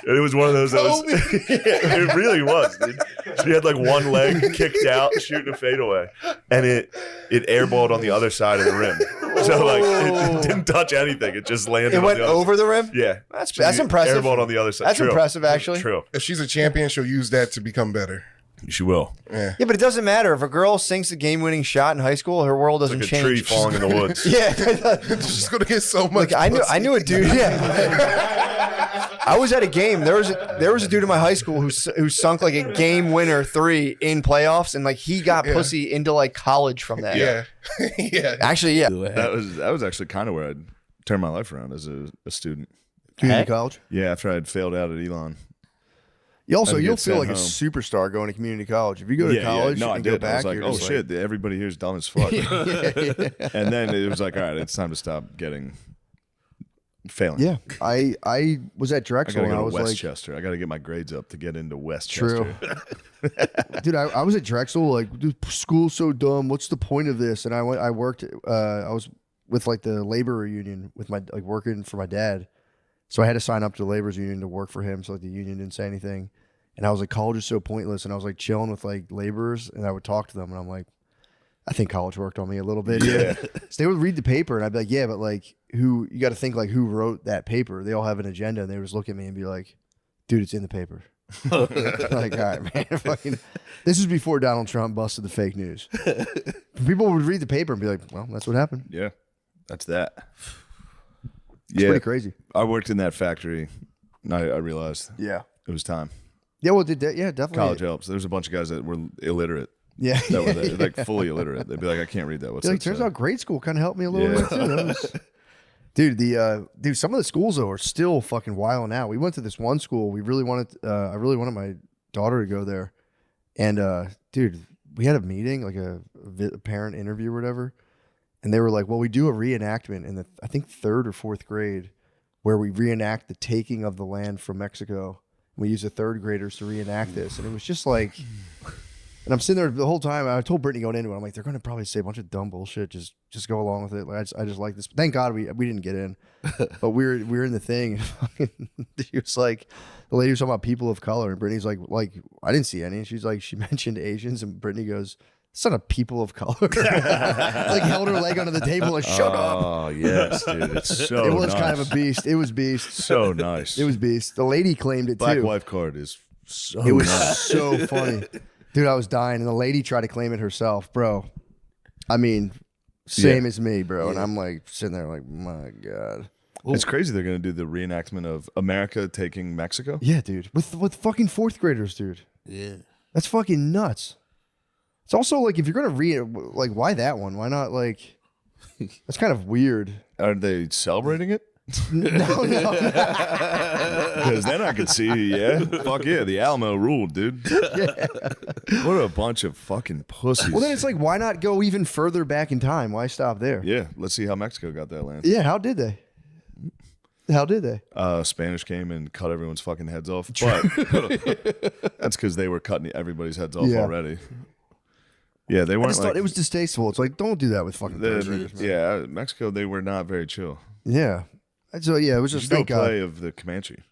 And it was one of those that was, it really was, dude. She had like one leg kicked out, shooting a fadeaway, and it airballed on the other side of the rim. So like it didn't touch anything. It just landed.
It went over the rim?
Yeah.
That's impressive.
Airballed on the other side.
That's impressive, actually.
True.
If she's a champion, she'll use that to become better.
She will.
Yeah.
Yeah, but it doesn't matter. If a girl sinks a game-winning shot in high school, her world doesn't
Like a
change.
tree falling in the woods.
Yeah.
She's going to get so much.
Like, I knew a dude. Yeah. I was at a game. There was a dude in my high school who sunk like a game winner 3 in playoffs, and like he got pussy into like college from that.
Yeah. Yeah.
Actually, yeah.
That was actually kind of where I'd turned my life around as a student.
Community college.
Yeah, after I'd failed out at Elon.
You'll
Had to
feel
get
like a
sent
superstar going to community college. If you go to college
No, I
and
did.
go back,
I was like,
you're
oh
just
shit, everybody here's dumb as fuck. And then it was like, all right, it's time to stop failing.
Yeah, I was at
I
Drexel
gotta
and
go
I
to
was like,
Westchester. I gotta get my grades up to get into Westchester.
true. Dude, I was at Drexel, like, dude, school's so dumb. What's the point of this? And I worked, I was with like the labor union with my, like working for my dad. So I had to sign up to the labor's union to work for him. So like the union didn't say anything. And I was like, college is so pointless. And I was like chilling with like laborers and I would talk to them. And I'm like, I think college worked on me a little bit. Yeah. So they would read the paper and I'd be like, yeah, but like you got to think like who wrote that paper? They all have an agenda and they would just look at me and be like, dude, it's in the paper. Like, all right, man. Fucking, this was before Donald Trump busted the fake news. People would read the paper and be like, well, that's what happened.
Yeah, that's that.
It's pretty crazy.
I worked in that factory and I realized
Yeah.
it was time.
Yeah, well, yeah, definitely.
College helps. There's a bunch of guys that were illiterate.
Yeah.
That were there, like fully illiterate. They'd be like, I can't read that. What's
Like,
that
turns
say?
out grade school kind of helped me a little
Yeah.
bit too. That was, dude, some of the schools though are still fucking wilding out. We went to this one school. We really wanted, I really wanted my daughter to go there, and dude, we had a meeting, like a parent interview or whatever, and they were like, well, we do a reenactment in the I think 3rd or 4th grade, where we reenact the taking of the land from Mexico. We use the 3rd graders to reenact this, and it was just like. And I'm sitting there the whole time. I told Brittany going into it, I'm like, they're going to probably say a bunch of dumb bullshit. Just go along with it. Like, I just like this. Thank God we didn't get in, but we were in the thing. And she was like, the lady was talking about people of color, and Brittany's like I didn't see any. And she's like, she mentioned Asians, and Brittany goes, it's not a people of color. Like held her leg under the table and shut up.
Oh yes, dude. It's so.
It was
nice.
kind of a beast. It was beast.
So nice.
It was beast. The lady claimed it
Black
too.
wife card is so.
It was
nice.
so funny. Dude, I was dying, and the lady tried to claim it herself, bro. I mean, same as me, bro. And I'm like sitting there, like, my God.
It's crazy they're gonna do the reenactment of America taking Mexico.
Yeah, dude, with fucking 4th graders, dude.
Yeah.
That's fucking nuts. It's also like if you're gonna read it, like, why that one? Why not like? That's kind of weird.
Are they celebrating it?
No.
Because then I could see, fuck yeah, the Alamo ruled, dude.
Yeah.
What a bunch of fucking pussies.
Well, then it's like, why not go even further back in time? Why stop there?
Yeah, let's see how Mexico got that land.
Yeah, how did they? How did they?
Spanish came and cut everyone's fucking heads off, but that's because they were cutting everybody's heads off already. Yeah, they
I
weren't
just
like
thought it was distasteful. It's like, don't do that with fucking predators, man.
yeah, Mexico, they were not very chill.
Yeah. So yeah, it was
You
just
should do a
thank God.
play of the Comanche.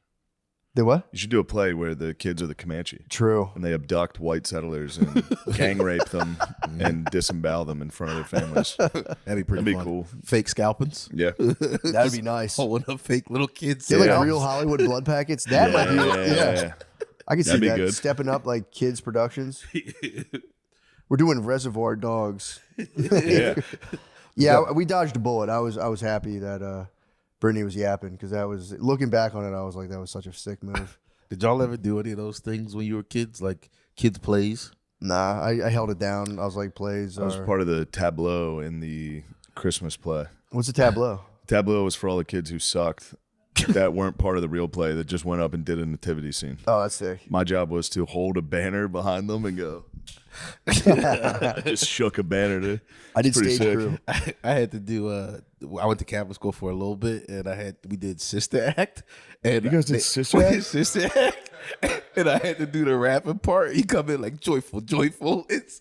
The what?
You should do a play where the kids are the Comanche.
True.
And they abduct white settlers and gang rape them and disembowel them in front of their families.
That'd be pretty
That'd be
fun.
cool.
Fake scalpings.
Yeah.
That'd be nice.
Holding up fake little kids.
They're like real Hollywood blood packets. That might be
yeah.
I could see
That'd be
that
good.
stepping up like kids productions. We're doing Reservoir Dogs.
Yeah.
Yeah, we dodged a bullet. I was happy that Brittany was yapping because that was looking back on it. I was like, that was such a sick move.
Did y'all ever do any of those things when you were kids, like kids plays?
Nah, I held it down. I was like, plays.
I was part of the tableau in the Christmas play.
What's a tableau?
Tableau was for all the kids who sucked that weren't part of the real play that just went up and did a nativity scene.
Oh, that's sick.
My job was to hold a banner behind them and go. Just shook a banner. To,
I did
pretty
stage
sick.
crew.
I had to do. I went to Catholic school for a little bit, and we did Sister Act. And
You guys did Sister
we
Act?
did Sister Act, and I had to do the rapping part. He come in like joyful. It's.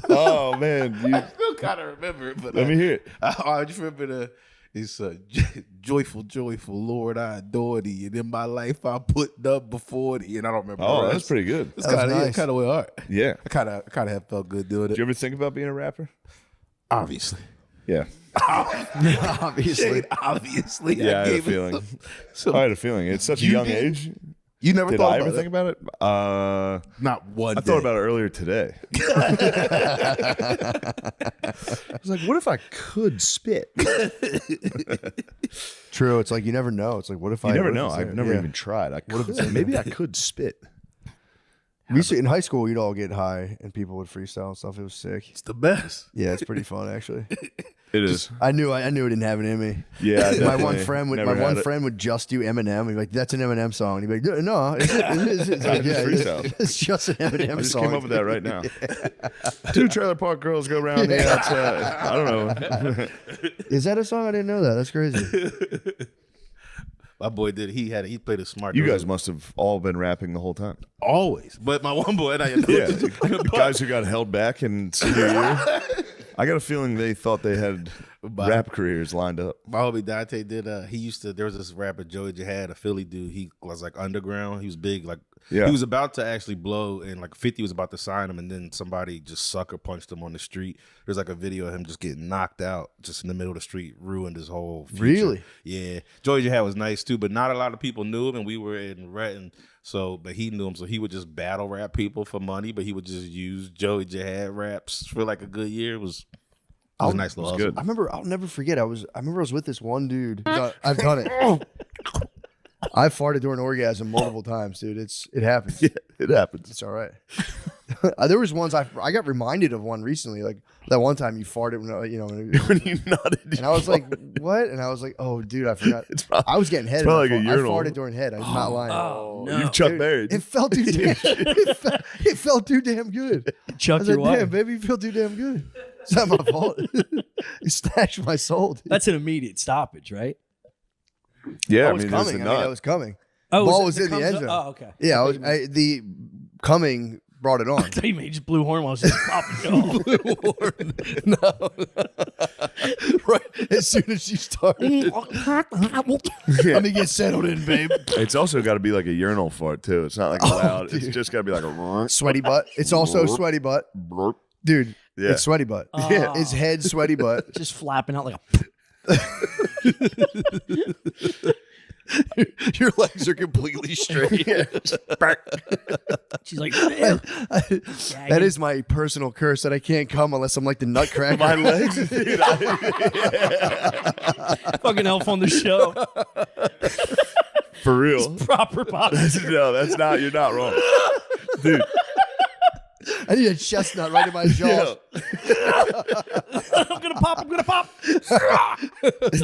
Oh man,
I still kind of remember it, but
let me hear it.
I just remember It's joyful, joyful, Lord, I adore thee. And in my life, I put up before thee. And I don't remember.
Oh,
the
that's
rest.
pretty good.
It's kind of way hard.
Yeah.
I kind of have felt good doing
Did
it.
you ever think about being a rapper?
Obviously.
Yeah.
Obviously.
Obviously.
Yeah, I had a feeling. I had a feeling. It's such a young age.
You never
Did
thought
I
about
ever think about it?
Not one
I thought about it earlier today. I was like, what if I could spit?
True. It's like you never know. It's like, what if
You
I
never
what if
know.
it's
I've
there?
never
Yeah.
even tried. Maybe I could spit.
We used to, in high school, we'd all get high and people would freestyle and stuff. It was sick.
It's the best.
Yeah, it's pretty fun actually.
It is.
I knew it didn't have it in me.
Yeah,
my one
definitely.
friend would
Never had it.
friend would just do Eminem. He'd be like, "That's an Eminem song." And he'd be like, "No, is it?" It's like, yeah,
freestyle.
it's just an Eminem
I just
song.
came up with that right now. Two trailer park girls go around the outside. I don't know.
Is that a song? I didn't know that. That's crazy.
My boy did. He played a smart.
You
There
guys must have all been rapping the whole time.
always. But my one boy, and I know
Yeah, guys who got held back in senior year. I got a feeling they thought they had rap careers lined up.
my homie Dante did. He used to. There was this rapper Joey Jihad, a Philly dude. He was like underground. He was big. Like
Yeah.
he was about to actually blow, and like 50 was about to sign him, and then somebody just sucker punched him on the street. There's like a video of him just getting knocked out just in the middle of the street, ruined his whole future.
Really?
Yeah. Joey Jihad was nice too, but not a lot of people knew him, and we were in Renton. So, but he knew him, so he would just battle rap people for money, but he would just use Joey Jihad raps for like a good year. It was a nice little hustle.
good.
I remember. I'll never forget. I remember I was with this one dude. I've done it. I've farted during orgasm multiple times, dude. It happens.
Yeah, it happens.
It's all right. There was ones I got reminded of one recently. Like that one time you farted
When you nodded,
and I was like, "What?" And I was like, "Oh, dude, I forgot." I was getting head.
probably
and
like
I
a urinal.
farted during head. I'm not lying.
Oh,
you Chuck
Dude,
Berry.
It felt too damn. It felt too damn good. I
Chuck
was
your
like, "Damn,
wife.
baby, you feel too damn good." It's not my fault. You snatched my soul. Dude.
That's an immediate stoppage, right?
Yeah,
I was coming. I was coming.
Oh,
Ball
it
was in the
comes
end
up-
zone.
Oh, okay.
Yeah, the coming brought it on.
I thought you meant just blew horn while I was just popping it off.
Right as soon as she started. Let me get settled in, babe.
It's also got to be like a urinal fart too. It's not like loud. It's just got to be like a
Sweaty butt. It's also sweaty butt. Dude,
Yeah.
it's sweaty butt.
Yeah.
It's head sweaty butt.
Just flapping out like a.
Your legs are completely straight.
She's like,
That is my personal curse that I can't come unless I'm like the nutcracker.
my legs. Dude,
fucking elf on the show.
for real.
Proper pop.
No, that's not. You're not wrong, dude.
I need a chestnut right in my jaw.
I'm gonna pop.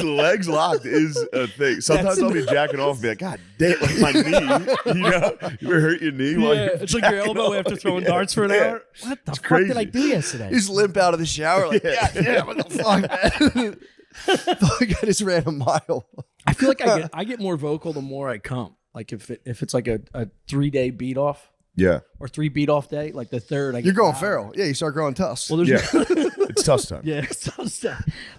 Legs locked is a thing. Sometimes I'll be jacking off and be like, God damn, like my knee. You know, you ever hurt your knee while
Yeah,
you're
it's like your elbow after throwing darts for an hour. What the fuck
crazy.
did I do yesterday?
You just limp out of the shower like, God damn, what the fuck, man? Fuck, I just ran a mile.
I feel like I get more vocal the more I come. Like if it's like a 3-day beat off
Yeah,
or 3 beat off day, like the third, I
You're
get
going
louder.
feral. Yeah, you start growing tusks.
Well, there's
yeah. It's tough time.
yeah,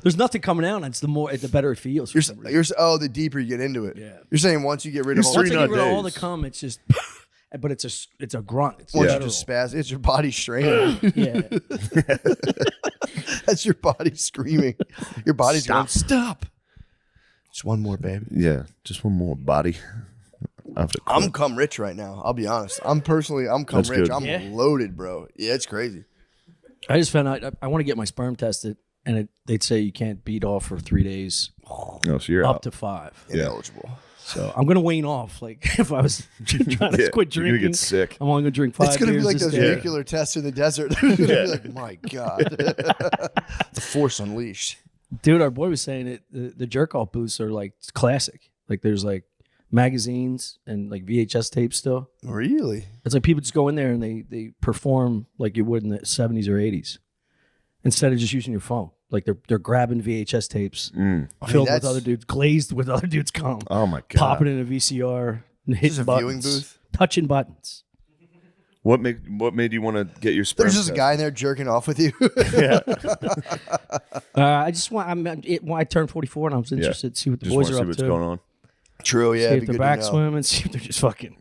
there's nothing coming out. And it's the better it feels. For some reason.
The deeper you get into it.
Yeah.
You're saying once you get rid of all,
Once I
not
get rid of all the
days.
cum, it's just, but it's a grunt. It's
once you
guttural.
just spaz, it's your body straining.
Yeah.
That's your body screaming. Your body's going, stop. Just one more, babe.
Yeah, just one more body. I have to quit.
I'm cum rich right now. I'll be honest. I'm cum
That's
rich.
good.
I'm
Yeah.
loaded, bro. Yeah, it's crazy.
I just found out I want to get my sperm tested, and they'd say you can't beat off for 3 days,
No, so you're
up
out.
to 5.
Ineligible.
So I'm gonna wane off. Like if I was trying to
Yeah,
quit
you're gonna
drinking,
get sick.
I'm only gonna drink 5
It's going to be
beers
like
this
those
day.
nuclear tests in the desert. It's gonna be like, my God. The force unleashed.
Dude, our boy was saying it. The jerk off booths are like classic. Like there's like magazines and like VHS tapes still.
Really?
It's like people just go in there and they perform like you would in the 70s or 80s instead of just using your phone. Like they're grabbing VHS tapes filled with
that's-
other dudes, glazed with other dudes cum,
Oh my god.
popping in a VCR and hitting
a
buttons,
viewing booth?
touching buttons.
What made you want to get your sperm
There's just a
test?
guy in there jerking off with you.
Yeah.
I just want. I turned 44 and I was interested to see what the
Just
boys
want to
are
see
up
what's
to.
going on.
True, yeah.
See
it'd
if
be
they're
good
back
to know.
swimming. See if they're just fucking.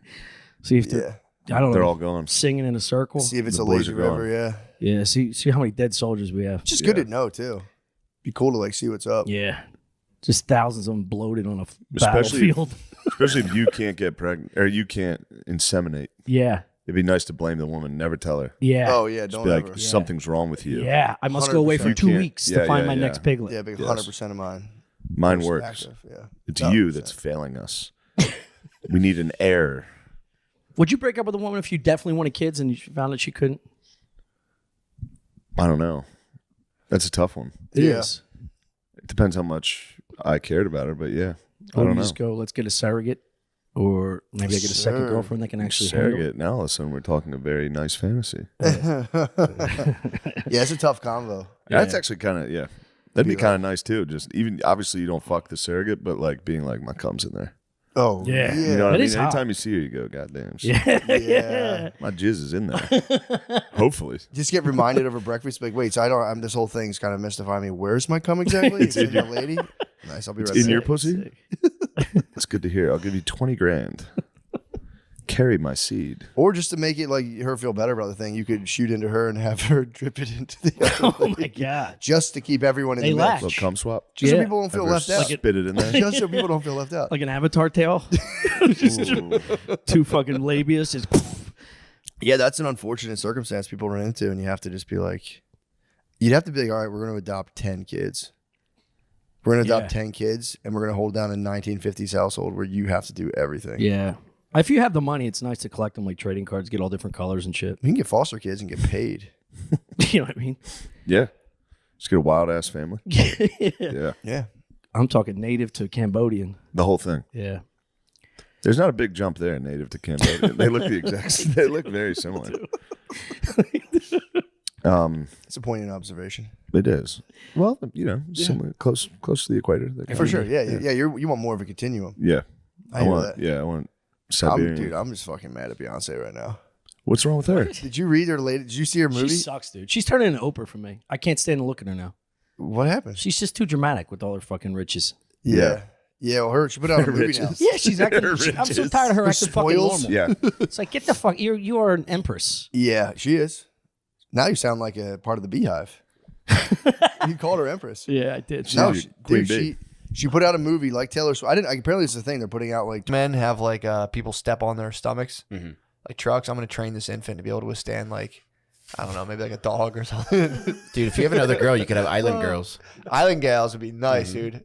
See if they're. I don't know.
They're all gone.
Singing in a circle.
See if it's
The
a
boys
lazy
are gone.
river, yeah.
Yeah. See how many dead soldiers we have.
It's just good to know, too. Be cool to like see what's up.
Yeah. Just thousands of them bloated on a
Especially-
battlefield.
Especially if you can't get pregnant or you can't inseminate.
Yeah.
It'd be nice to blame the woman. Never tell her.
Yeah.
Oh, yeah.
Just
Don't
be like,
ever.
something's wrong with you.
Yeah. I must go away for
100%.
2
You can't-
weeks
yeah,
to find
yeah,
my
yeah.
next piglet.
Yeah, big
Yes.
100% of mine.
Mine
Most
works.
active, yeah.
It's
100%.
you that's failing us. We need an heir.
Would you break up with a woman if you definitely wanted kids and you found that she couldn't?
I don't know. That's a tough one.
It
Yeah.
is.
It depends how much I cared about her, but yeah. I
Or
don't
you
know.
just go, let's get a surrogate, or maybe I get a second
Sure.
girlfriend that can actually handle it.
Surrogate. Now all of a sudden we're talking a very nice fantasy.
Yeah, it's a tough combo.
That's actually kind of, yeah. That'd be
Be
kind of nice too. Just even, obviously you don't fuck the surrogate, but like being like, my cum's in there.
Oh,
Yeah.
yeah.
You know what I
That
mean?
is hot.
Anytime you see her, you go, goddamn.
Yeah.
Yeah.
My jizz is in there. Hopefully.
Just get reminded of her breakfast. Like, wait, so I'm this whole thing's kind of mystifying me. Where's my cum exactly? It's in the lady. Nice, I'll be right
In
back.
your pussy? That's good to hear. I'll give you 20 grand. Carry my seed.
Or just to make it like her feel better about the thing, you could shoot into her and have her drip it into the other
Oh
lady,
my god.
just to keep everyone in
They
the
latch.
mix.
Little cum swap.
Just so
Yeah.
people don't feel
Have her
left out.
Spit it in there.
Just so people don't feel left out.
Like an avatar tail. Just two fucking labias. Just
Yeah, that's an unfortunate circumstance people run into, and you have to just be like, you'd have to be like, all right, we're going to adopt 10 kids. We're going to adopt 10 kids, and we're going to hold down a 1950s household where you have to do everything.
yeah. If you have the money, it's nice to collect them like trading cards, get all different colors and shit.
You can get foster kids and get paid.
You know what I mean?
Yeah. Just get a wild ass family. Yeah.
Yeah.
I'm talking native to Cambodian.
The whole thing.
Yeah.
There's not a big jump there, native to Cambodia. They look the exact. They look very similar.
It's a poignant observation.
It is. Well, you know, similar, close to the equator. They
For
kinda-
sure. Yeah. You want more of a continuum.
Yeah.
I hear
want.
that.
Yeah, I want Siberian.
I'm just fucking mad at Beyonce right now.
What's wrong with her?
Did you read her latest? Did you see her movie?
She sucks, dude. She's turning into Oprah for me. I can't stand to look at her now.
What happened?
She's just too dramatic with all her fucking riches.
Yeah. Yeah, well, she put out a movie now.
Yeah, she's acting. I'm so tired of her acting fucking
spoils?
normal.
Yeah.
It's like, get the fuck. You are an empress.
Yeah, she is. Now you sound like a part of the Beehive. You called her Empress.
Yeah, I did.
No,
Queen
she put out a movie like Taylor Swift. Apparently it's the thing they're putting out. Like men have like people step on their stomachs, like trucks. I'm gonna train this infant to be able to withstand like, I don't know, maybe like a dog or something.
Dude, if you have another girl, you could have island girls.
Island gals would be nice, dude.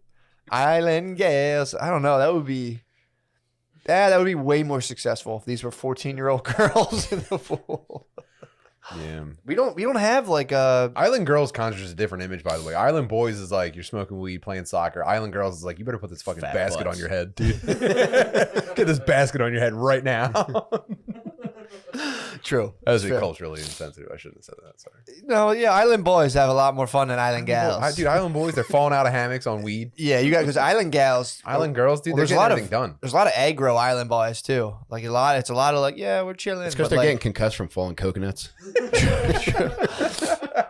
Island gals. I don't know. That would be. Yeah, that would be way more successful if these were 14-year-old girls in the pool.
Yeah.
We don't have like
Island Girls conjures a different image, by the way. Island Boys is like you're smoking weed, playing soccer. Island Girls is like you better put this fucking
Fat
basket
butts.
on your head, dude. Get this basket on your head right now.
True.
That was
Fair.
culturally insensitive. I shouldn't have said that. Sorry.
No, yeah, Island boys have a lot more fun than Island gals.
Dude, Island Boys, they're falling out of hammocks on weed.
Yeah, you got because Island gals,
Island Girls, dude,
well,
they're
there's a
getting
lot
everything done.
There's a lot of aggro Island boys too. Like it's a lot of like, yeah, we're chilling.
It's because
but,
they're
like,
getting concussed from falling coconuts.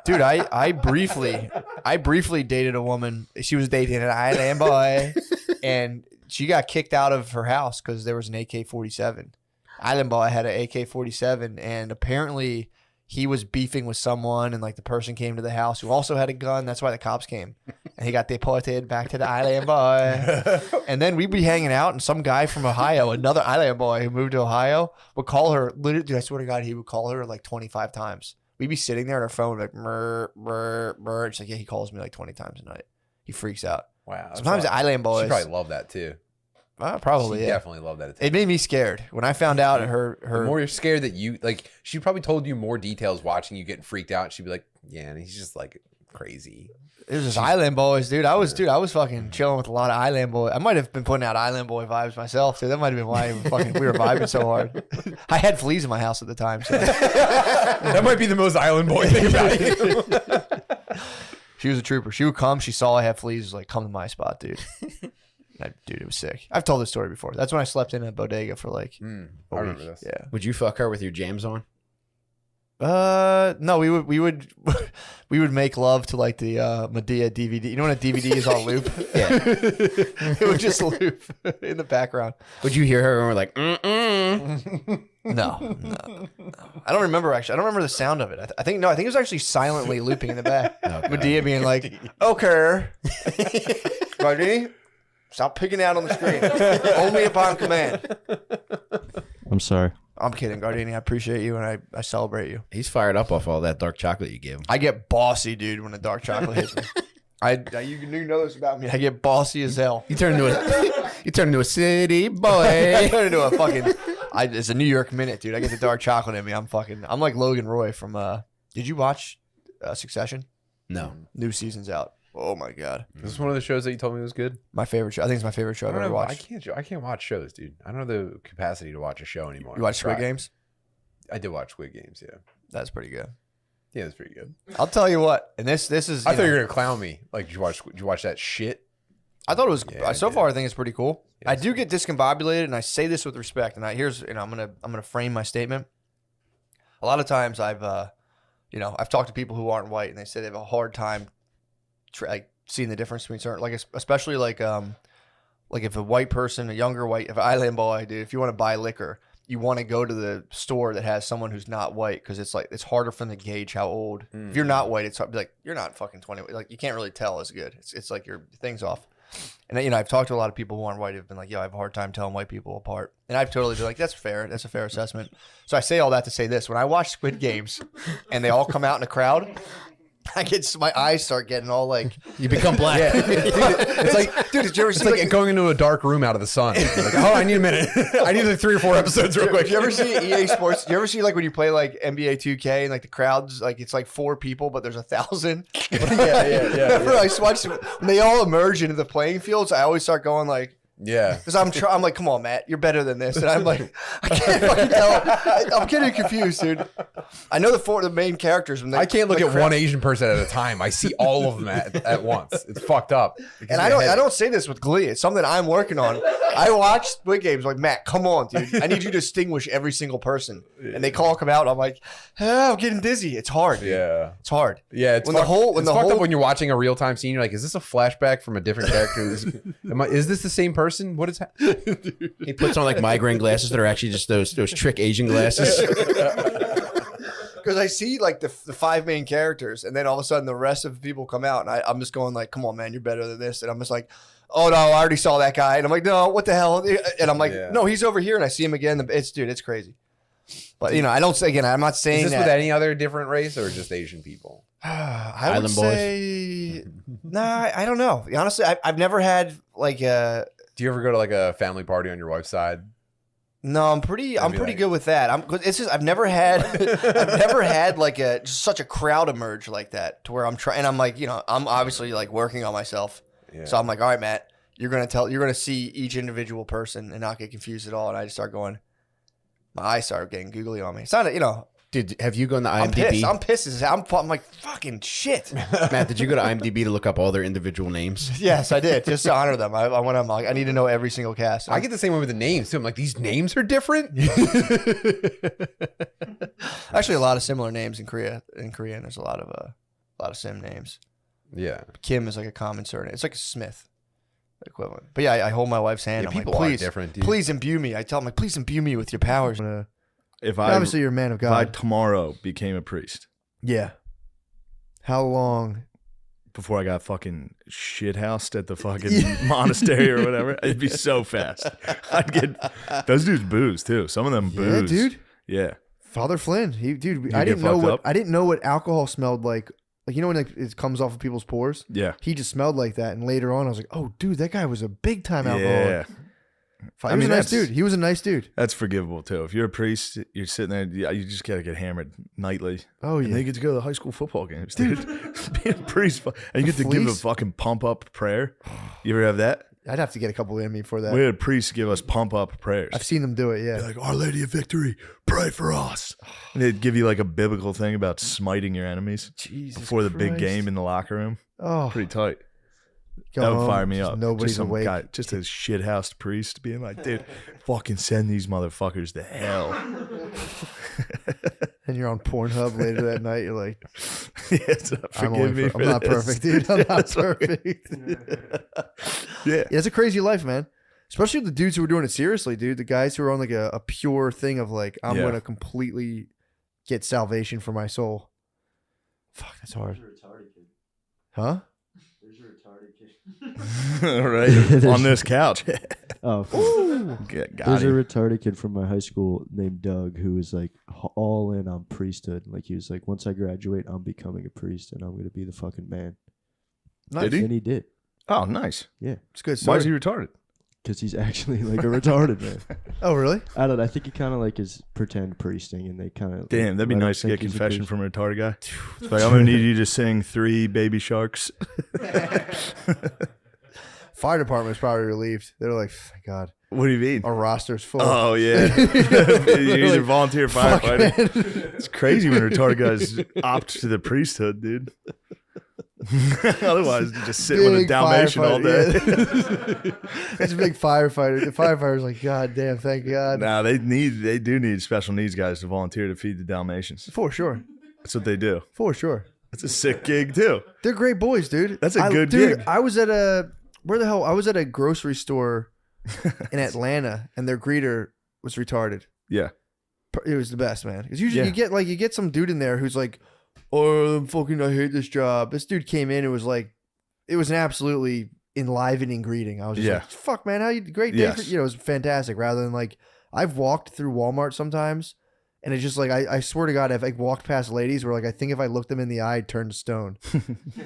Dude, I briefly dated a woman. She was dating an Island boy, and she got kicked out of her house because there was an AK-47. Island boy had an AK-47, and apparently he was beefing with someone, and like the person came to the house who also had a gun. That's why the cops came, and he got deported back to the Island boy. And then we'd be hanging out, and some guy from Ohio, another Island boy who moved to Ohio, would call her. Literally, dude, I swear to God, he would call her like 25 times. We'd be sitting there on our phone, like, murr, murr, murr. She's like, yeah, he calls me like 20 times a night. He freaks out.
Wow.
Sometimes the Island boys.
She probably love that too.
Probably,
She
yeah.
definitely love that.
It made me scared when I found out her.
The more you're scared that you like, she probably told you more details watching you getting freaked out. She'd be like, "Yeah, and he's just like crazy."
It was just Island boys, dude. I was fucking chilling with a lot of Island boys. I might have been putting out Island boy vibes myself, too. That might have been why we were vibing so hard. I had fleas in my house at the time, so
That might be the most Island boy thing about you.
she was a trooper. She would come. She saw I had fleas. Was like, come to my spot, dude. Dude, it was sick. I've told this story before. That's when I slept in a bodega for like.
I remember this.
Yeah.
Would you fuck her with your jams on?
No, we would we would make love to like the Medea DVD. You know when a DVD is on loop?
Yeah.
It would just loop in the background.
Would you hear her and we're like, mm-mm?
No. I don't remember actually. I don't remember the sound of it. I think it was actually silently looping in the back.
Okay.
Medea being like, "Okay, Marty, stop picking out on the screen. Only upon command."
I'm sorry.
I'm kidding, Gardini. I appreciate you and I celebrate you.
He's fired up off all that dark chocolate you gave him.
I get bossy, dude, when the dark chocolate hits me. You know this about me. I get bossy as hell.
You turn into a city boy.
I turn into a fucking. It's a New York minute, dude. I get the dark chocolate in me. I'm like Logan Roy from. Did you watch Succession?
No.
New season's out. Oh my god.
This is one of the shows that you told me was good.
My favorite show. I think it's my favorite show I've ever watched.
I can't watch shows, dude. I don't have the capacity to watch a show anymore.
You watch Squid Games?
I did watch Squid Games. Yeah,
that's pretty good.
Yeah, that's pretty good.
I'll tell you what. And this is.
I thought you were gonna clown me. Like, did you watch that shit?
I thought it was. Yeah, so far, I think it's pretty cool. Yeah, I do get discombobulated, and I say this with respect. And I'm gonna frame my statement. A lot of times, I've talked to people who aren't white, and they say they have a hard time, seeing the difference between certain, especially like if a white person, if an island boy, dude, if you want to buy liquor, you want to go to the store that has someone who's not white because it's harder for them to gauge how old. If you're not white, it's hard, like you're not fucking 20. Like you can't really tell as good. It's like your thing's off. And I've talked to a lot of people who aren't white who've been like, yo, I have a hard time telling white people apart. And I've totally been like, that's fair. That's a fair assessment. So I say all that to say this: when I watch Squid Games and they all come out in a crowd, my eyes start getting all like,
you become black.
Yeah. It's like, dude, did you ever see like going into a dark room out of the sun? Like, oh, I need a minute. I need like 3 or 4 episodes real quick.
Do you ever see EA Sports? Do you ever see like when you play like NBA 2K and like the crowds, like it's like 4 people, but there's 1,000? Yeah. I watched when they all emerge into the playing fields. I always start going like,
yeah,
because I'm like, come on, Matt, you're better than this, and I'm like, I can't fucking tell. I'm getting confused, dude. I know the main characters.
I can't look at one Asian person at a time. I see all of them at once. It's fucked up.
And I don't say this with glee. It's something I'm working on. I watch Squid Games like, Matt, come on, dude. I need you to distinguish every single person. And they all come out. I'm like, I'm getting dizzy. It's hard. Dude.
Yeah,
it's hard.
Yeah, it's fucked up when you're watching a real time scene. You're like, is this a flashback from a different character? Is this the same person? What is happening?
He puts on like migraine glasses that are actually just those trick Asian glasses.
Because I see like the 5 main characters, and then all of a sudden the rest of the people come out, and I'm just going like, come on, man, you're better than this. And I'm just like, oh no, I already saw that guy. And I'm like, no, what the hell? And I'm like, no, he's over here, and I see him again. It's crazy. But I don't say again. I'm not saying
is this with any other different race or just Asian people?
I would say, nah, I don't know. Honestly, I've never had like a.
Do you ever go to like a family party on your wife's side?
No, I'm pretty good with that. I've never had like just such a crowd emerge like that to where I'm trying. I'm like, I'm obviously like working on myself. Yeah. So I'm like, all right, Matt, you're gonna see each individual person and not get confused at all. And I just start going, my eyes start getting googly on me. It's not,
Dude, have you gone to IMDb?
I'm pissed. I'm like, fucking shit.
Matt, did you go to IMDb to look up all their individual names?
Yes, I did. Just to honor them. I went. I'm like, I need to know every single cast.
I get the same way with the names too. I'm like, these names are different.
Actually, a lot of similar names in Korea. In Korean, there's a lot of sim names.
Yeah,
Kim is like a common surname. It's like a Smith equivalent. But yeah, I hold my wife's hand.
Yeah,
I'm
people
like, please,
are different. Dude.
Please imbue me. I tell them like, please imbue me with your powers.
Obviously
you're a man of God.
If I tomorrow became a priest.
Yeah. How long?
Before I got fucking shithoused at the fucking monastery or whatever, it'd be so fast. I'd get those dudes booze too. Some of them booze,
dude.
Yeah,
Father Flynn. I didn't know what alcohol smelled like. Like when it comes off of people's pores.
Yeah,
he just smelled like that. And later on, I was like, oh, dude, that guy was a big time alcoholic.
Yeah.
He was a nice dude. He was a nice dude.
That's forgivable too. If you're a priest, you're sitting there. You just gotta get hammered nightly.
Oh yeah.
And then you get to go to the high school football games, dude. Being a priest, and you get to give a fucking pump up prayer. You ever have that?
I'd have to get a couple in me for that.
We had priests give us pump up prayers.
I've seen them do it. Yeah.
They're like, Our Lady of Victory, pray for us. And they'd give you like a biblical thing about smiting your enemies before the big game in the locker room.
Oh,
pretty tight. That would fire me up. Nobody's awake. Just a shithoused priest being like, dude, fucking send these motherfuckers to hell.
And you're on Pornhub later that night. You're like,
forgive me.
I'm not perfect, dude. I'm not perfect.
Yeah,
it's a crazy life, man. Especially the dudes who are doing it seriously, dude. The guys who are on like a pure thing of like, I'm gonna completely get salvation for my soul. Fuck, that's hard. Huh?
There's a retarded kid.
Right on this couch.
Oh, there's a retarded kid from my high school named Doug who was like all in on priesthood. Like he was like, once I graduate, I'm becoming a priest and I'm gonna be the fucking man.
Nice. Did he?
And he did.
Oh, nice.
Yeah,
it's good.
Why is he retarded?
Because he's actually like a retarded man.
Oh, really?
I don't know. I think he kind of like is pretend priesting, and they kind of.
Damn, that'd be nice to get confession from a retarded guy. It's like, I'm gonna need you to sing 3 Baby Sharks.
Fire department's probably relieved. They're like, thank God.
What do you mean?
Our roster's full.
Oh yeah, you're a volunteer firefighter. It's crazy when retarded guys opt to the priesthood, dude. Otherwise, you just sit with a Dalmatian all day.
Yeah. It's a big firefighter. The firefighter's like, God damn, thank God.
Nah, they do need special needs guys to volunteer to feed the Dalmatians.
For sure.
That's what they do.
For sure.
That's a sick gig too.
They're great boys, dude.
That's a good gig.
I was at I was at a grocery store in Atlanta, and their greeter was retarded.
Yeah.
It was the best, man. Because usually you get some dude in there who's like, oh, I hate this job. This dude came in and was like, it was an absolutely enlivening greeting. I was just like, fuck, man, how you, great day. It was fantastic. Rather than like, I've walked through Walmart sometimes, and it's just like, I swear to God, I've like walked past ladies where like, I think if I looked them in the eye, I'd turn to stone.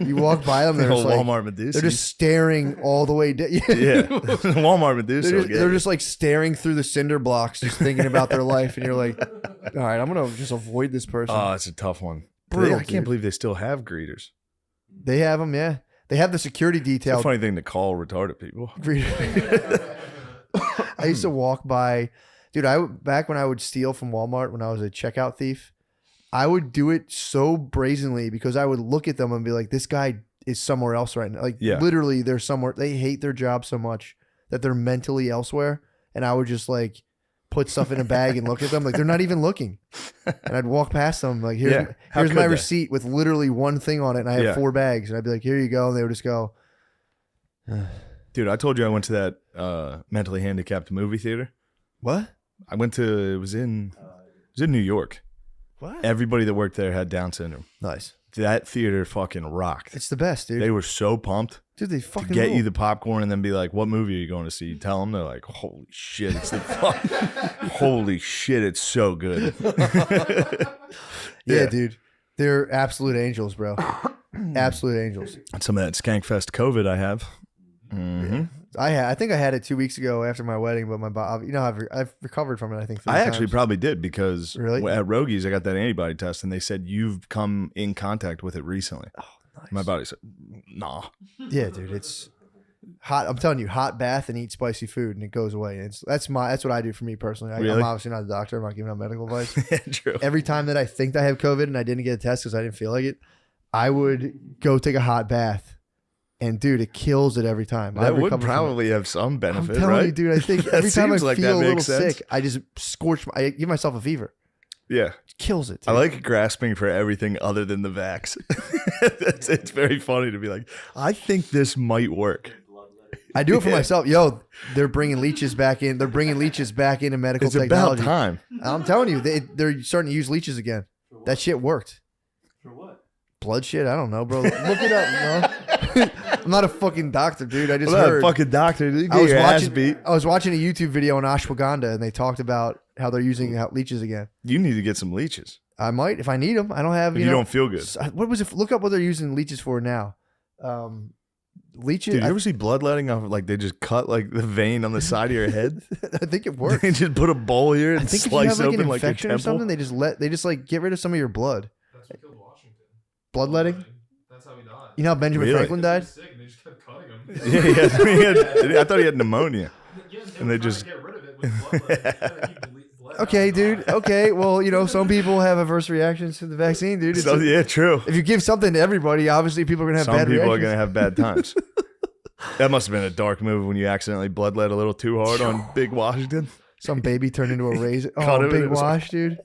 You walk by them, they're just like,
Walmart Medusa.
They're just staring all the way down.
Walmart Medusa.
They're just like staring through the cinder blocks, just thinking about their life. And you're like, all right, I'm going to just avoid this person.
Oh, it's a tough one.
Brutal,
I can't believe they still have greeters.
They have them, yeah. They have the security detail.
It's a funny thing to call retarded people.
I used to walk by, dude. Back when I would steal from Walmart when I was a checkout thief, I would do it so brazenly because I would look at them and be like, "This guy is somewhere else right now." Like literally, they're somewhere. They hate their job so much that they're mentally elsewhere, and I would just like put stuff in a bag and look at them like they're not even looking. And I'd walk past them like, here's my receipt with literally one thing on it, and I have 4 bags. And I'd be like, here you go. And they would just go.
Dude, I told you I went to that mentally handicapped movie theater.
What?
I went to, it was in New York.
What?
Everybody that worked there had Down syndrome.
Nice.
That theater fucking rocked.
It's the best, dude.
They were so pumped.
Dude, they fucking
to get
rule.
you the popcorn and then be like, what movie are you going to see? Tell them. They're like, holy shit, it's the holy shit, it's so good.
Yeah, dude. They're absolute angels, bro. Absolute angels.
Some of that Skankfest COVID I have. Mm-hmm.
I think I had it 2 weeks ago after my wedding, but my body, I've recovered from it. I think 3
I
times.
actually probably did because
Really?
at Rogies I got that antibody test and they said you've come in contact with it recently.
Oh, nice.
My body said, nah.
Yeah, dude, it's hot. I'm telling you, hot bath and eat spicy food, and it goes away. That's what I do for me personally. I'm
Really?
obviously not a doctor. I'm not giving out medical advice.
True.
Every time that I think I have COVID and I didn't get a test because I didn't feel like it, I would go take a hot bath. And dude, it kills it every time.
That would probably have some benefit,
I'm telling
right?
you, dude. I think every time I
seems like
feel
that
a little
makes sense.
sick, I just I give myself a fever.
Yeah.
It kills it. Dude.
I like grasping for everything other than the vax. It's very funny to be like, I think this might work.
I do it for myself. Yo, they're bringing leeches back in. They're bringing leeches back into medical technology.
It's about time.
I'm telling you, they're starting to use leeches again. That shit worked.
For what?
Blood shit? I don't know, bro. Look it up, bro. I'm not a fucking doctor, dude. I just
I'm not
heard.
a fucking doctor. You
I
get
was
your ass
watching.
beat.
I was watching a YouTube video on ashwagandha, and they talked about how they're using leeches again.
You need to get some leeches.
I might if I need them. I don't have.
If you don't feel good.
What was it? Look up what they're using leeches for now. Leeches.
Dude, you ever see bloodletting off? Like they just cut like the vein on the side of your head.
I think it works.
They just put a bowl here and
I think if you
slice
have like an
open like your
infection or
temple.
something, they just like get rid of some of your blood.
That's what killed Washington.
Bloodletting.
That's how he died.
You know how Benjamin
Really?
Franklin died?
Sick, and they just kept cutting him.
I thought he had pneumonia. And they just
get rid of it with blood.
Okay, dude. Okay, well, some people have adverse reactions to the vaccine, dude.
yeah, true.
If you give something to everybody, obviously people are gonna have
Some
bad
people
reactions.
are gonna have bad times. That must have been a dark move when you accidentally bloodlet a little too hard on Big Washington.
Some baby turned into a raisin.
Cut
Oh,
him and
Big
it was
Wash, dude.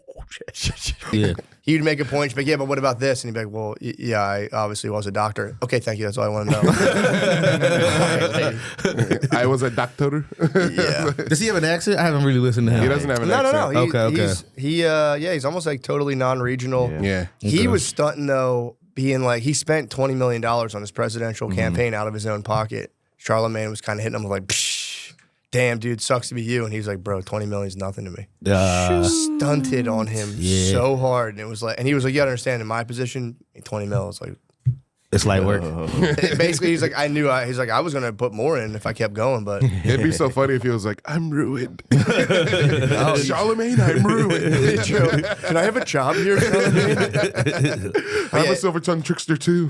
Yeah.
He'd make a point, she'd be like, yeah, but what about this? And he'd be like, well, yeah, I obviously was a doctor. Okay, thank you. That's all I want to know.
I was a doctor.
Yeah.
Does he have an accent? I haven't really listened to him.
He doesn't have an
No.
accent.
Okay.
He's almost like totally non-regional.
Yeah.
He was stunting though, being like, he spent $20 million on his presidential campaign out of his own pocket. Charlemagne was kind of hitting him with like, psh, damn, dude, sucks to be you. And he was like, bro, 20 million is nothing to me. Stunted on him so hard. And it was like, and he was like, you gotta understand, in my position, 20 mil is like,
it's light work.
Basically, he's like, he's like, I was gonna put more in if I kept going, but
It'd be so funny if he was like, I'm ruined. Charlemagne, I'm ruined.
Can I have a job here, Charlemagne?
I'm a silver tongue trickster too.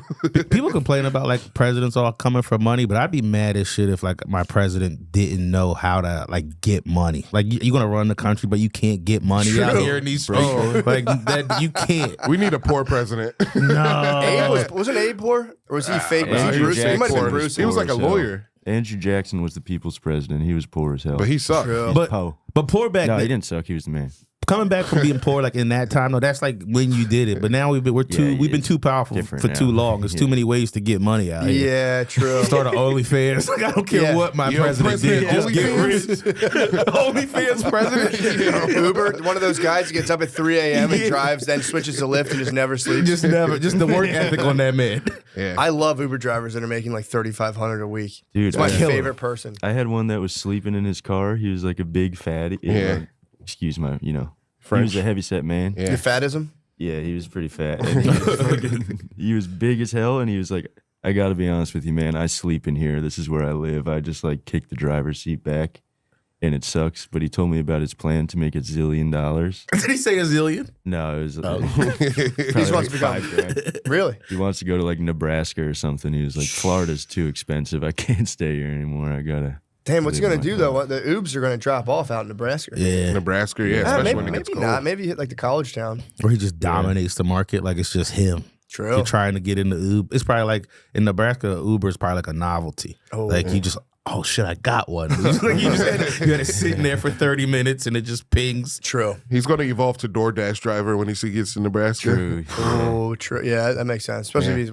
People complain about like presidents all coming for money, but I'd be mad as shit if like my president didn't know how to like get money. Like you're gonna run the country, but you can't get money out here in these streets. Like that, you can't.
We need a poor president.
No,
Abe wasn't Abe poor, or was he fake? Was he Bruce? He might have been Bruce.
He was like a lawyer.
Andrew Jackson was the people's president. He was poor as hell.
But he sucked.
But poor back
No,
then.
he didn't suck. He was the man.
Coming back from being poor, like in that time, though, that's like when you did it. But now we've been too powerful for too long. There's too many ways to get money out here.
Yeah, true.
Start an OnlyFans. Like I don't care what my president did. Just get rich. OnlyFans president.
Uber, one of those guys who gets up at 3 a.m. and drives, then switches to Lyft and just never sleeps.
Just the work ethic on that man.
Yeah.
I love Uber drivers that are making like $3,500 a week.
Dude,
it's my favorite person.
I had one that was sleeping in his car. He was like a big fatty.
Yeah.
Excuse my,
French.
He was a heavyset man.
Yeah.
Your fatism?
Yeah, he was pretty fat. And he was big as hell, and he was like, I got to be honest with you, man. I sleep in here. This is where I live. I just like kick the driver's seat back, and it sucks. But he told me about his plan to make $1 zillion.
Did he say $1 zillion?
No, it was
He just wants to become
$5,000.
Really?
He wants to go to like Nebraska or something. He was like, Florida's too expensive. I can't stay here anymore. I gotta.
Damn, what's he gonna do though? The Ubs are gonna drop off out in Nebraska.
Yeah,
Nebraska, especially when it gets
maybe
cold.
not. Maybe hit like the college town.
Or he just dominates the market. Like it's just him.
True.
You're trying to get into Uber. It's probably like in Nebraska, Uber is probably like a novelty.
Oh.
Like you just, oh shit, I got one. Like you had it sitting there for 30 minutes and it just pings.
True.
He's going to evolve to DoorDash driver when he gets to Nebraska.
True.
Oh, true. Yeah, that makes sense. Especially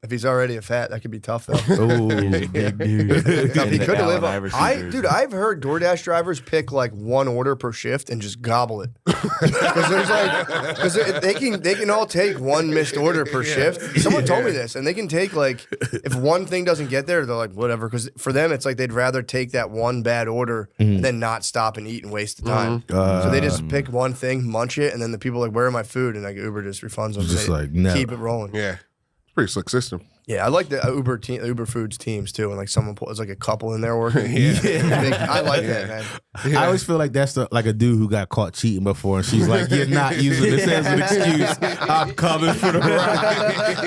if he's already a fat, that could be tough though.
Oh,
He's a big dude.
He could live on.
Iverson
Dude, I've heard DoorDash drivers pick like one order per shift and just gobble it. Because they can all take one missed order per shift. Someone told me this, and they can take like if one thing doesn't get there, they're like whatever. Because for them, it's like they'd rather take that one bad order than not stop and eat and waste the time. So they just pick one thing, munch it, and then the people are like, "Where are my food?" And like Uber just refunds them.
Just
They
like, no.
keep it rolling.
Yeah. It's a pretty slick system.
Yeah, I like the Uber Foods teams too, and like someone pulls like a couple in there working. I like that, man.
I always feel like that's like a dude who got caught cheating before, and she's like, "You're not using this as an excuse. I'm coming for the ride."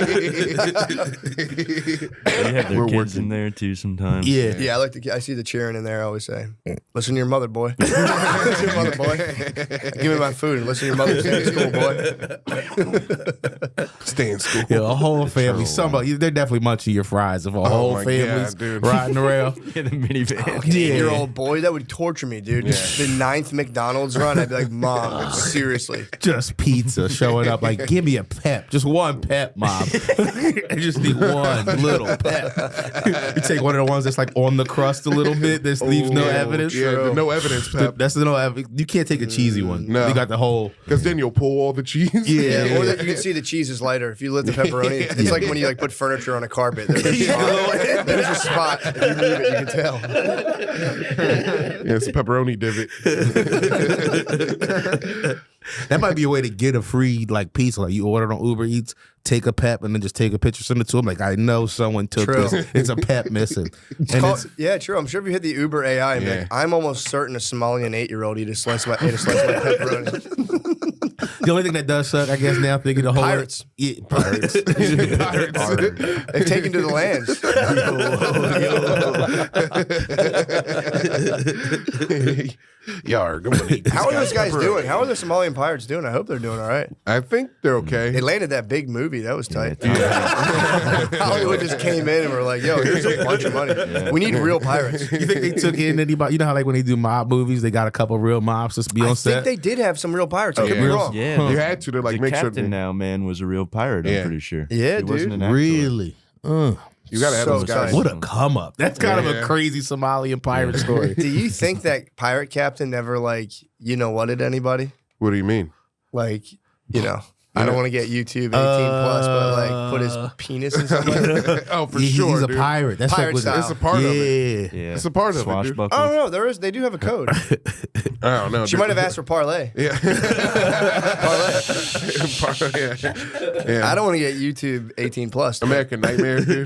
They have their kids in there too sometimes.
Yeah. I see the cheering in there. I always say, "Listen to your mother, boy. Listen to your mother, boy. Give me my food and listen to your mother. Stay in school, boy.
Stay in school."
Yeah, a whole family. Somebody they're definitely munching your fries if a whole
my
family's
God, dude.
riding around.
In the minivan.
8-year-old boy, that would torture me, dude. The 9th McDonald's run, I'd be like, "Mom, like, seriously."
Just pizza showing up like, give me a pep. Just one pep, Mom. I just need one little pep. You take one of the ones that's like on the crust a little bit that leaves no evidence.
Yeah, the no evidence pep.
That's the no evidence. You can't take a cheesy one.
No.
You got the whole.
Because then you'll pull all the cheese.
Yeah, or that you can see the cheese is lighter. If you lit the pepperoni, it's like when you like put furniture on a carpet. There's a spot. If you move it, you can tell.
Yeah, it's a pepperoni divot.
That might be a way to get a free like pizza. Like you order on Uber Eats, take a pep, and then just take a picture, send it to them. Like I know someone took this. It's a pep missing.
Yeah, true. I'm sure if you hit the Uber AI, and be like, I'm almost certain a Somalian 8-year-old ate a slice of my pepperoni.
The only thing that does suck, I guess, now thinking the whole
Pirates.
Yeah, pirates.
They've taken to the lands.
Yarg, I'm gonna eat this
How are those guys
pepperoni.
doing? How are the Somalian pirates doing? I hope they're doing all right.
I think they're okay.
They landed that big movie. That was tight. Hollywood just came in and were like, yo, here's a bunch of money. We need real pirates.
You think they took in anybody? You know how like when they do mob movies, they got a couple real mobs to be on
I
set.
think they did have some real pirates. I could be
yeah.
wrong.
Yeah,
You had to like
the
make sure.
captain now, man, was a real pirate.
Yeah.
I'm pretty sure.
Yeah,
He wasn't
dude.
an actor.
Really?
You gotta have
So
those guys.
tight.
What a come up. That's kind of
Yeah.
a crazy Somalian pirate story.
Do you think that pirate captain never like what'd anybody?
What do you mean?
Like, I don't want to get YouTube 18 plus, but like put his penis in something.
Oh, for
He's
sure,
a
dude.
pirate. That's
Pirate
like
style.
It's a part of it.
Yeah.
Yeah,
It's a part of it, dude.
Swashbuckler.
I don't know. They do have a code.
I don't know.
She might have asked for parlay.
Yeah.
Parlay.
yeah.
I don't want to get YouTube 18 plus.
American Nightmare, dude.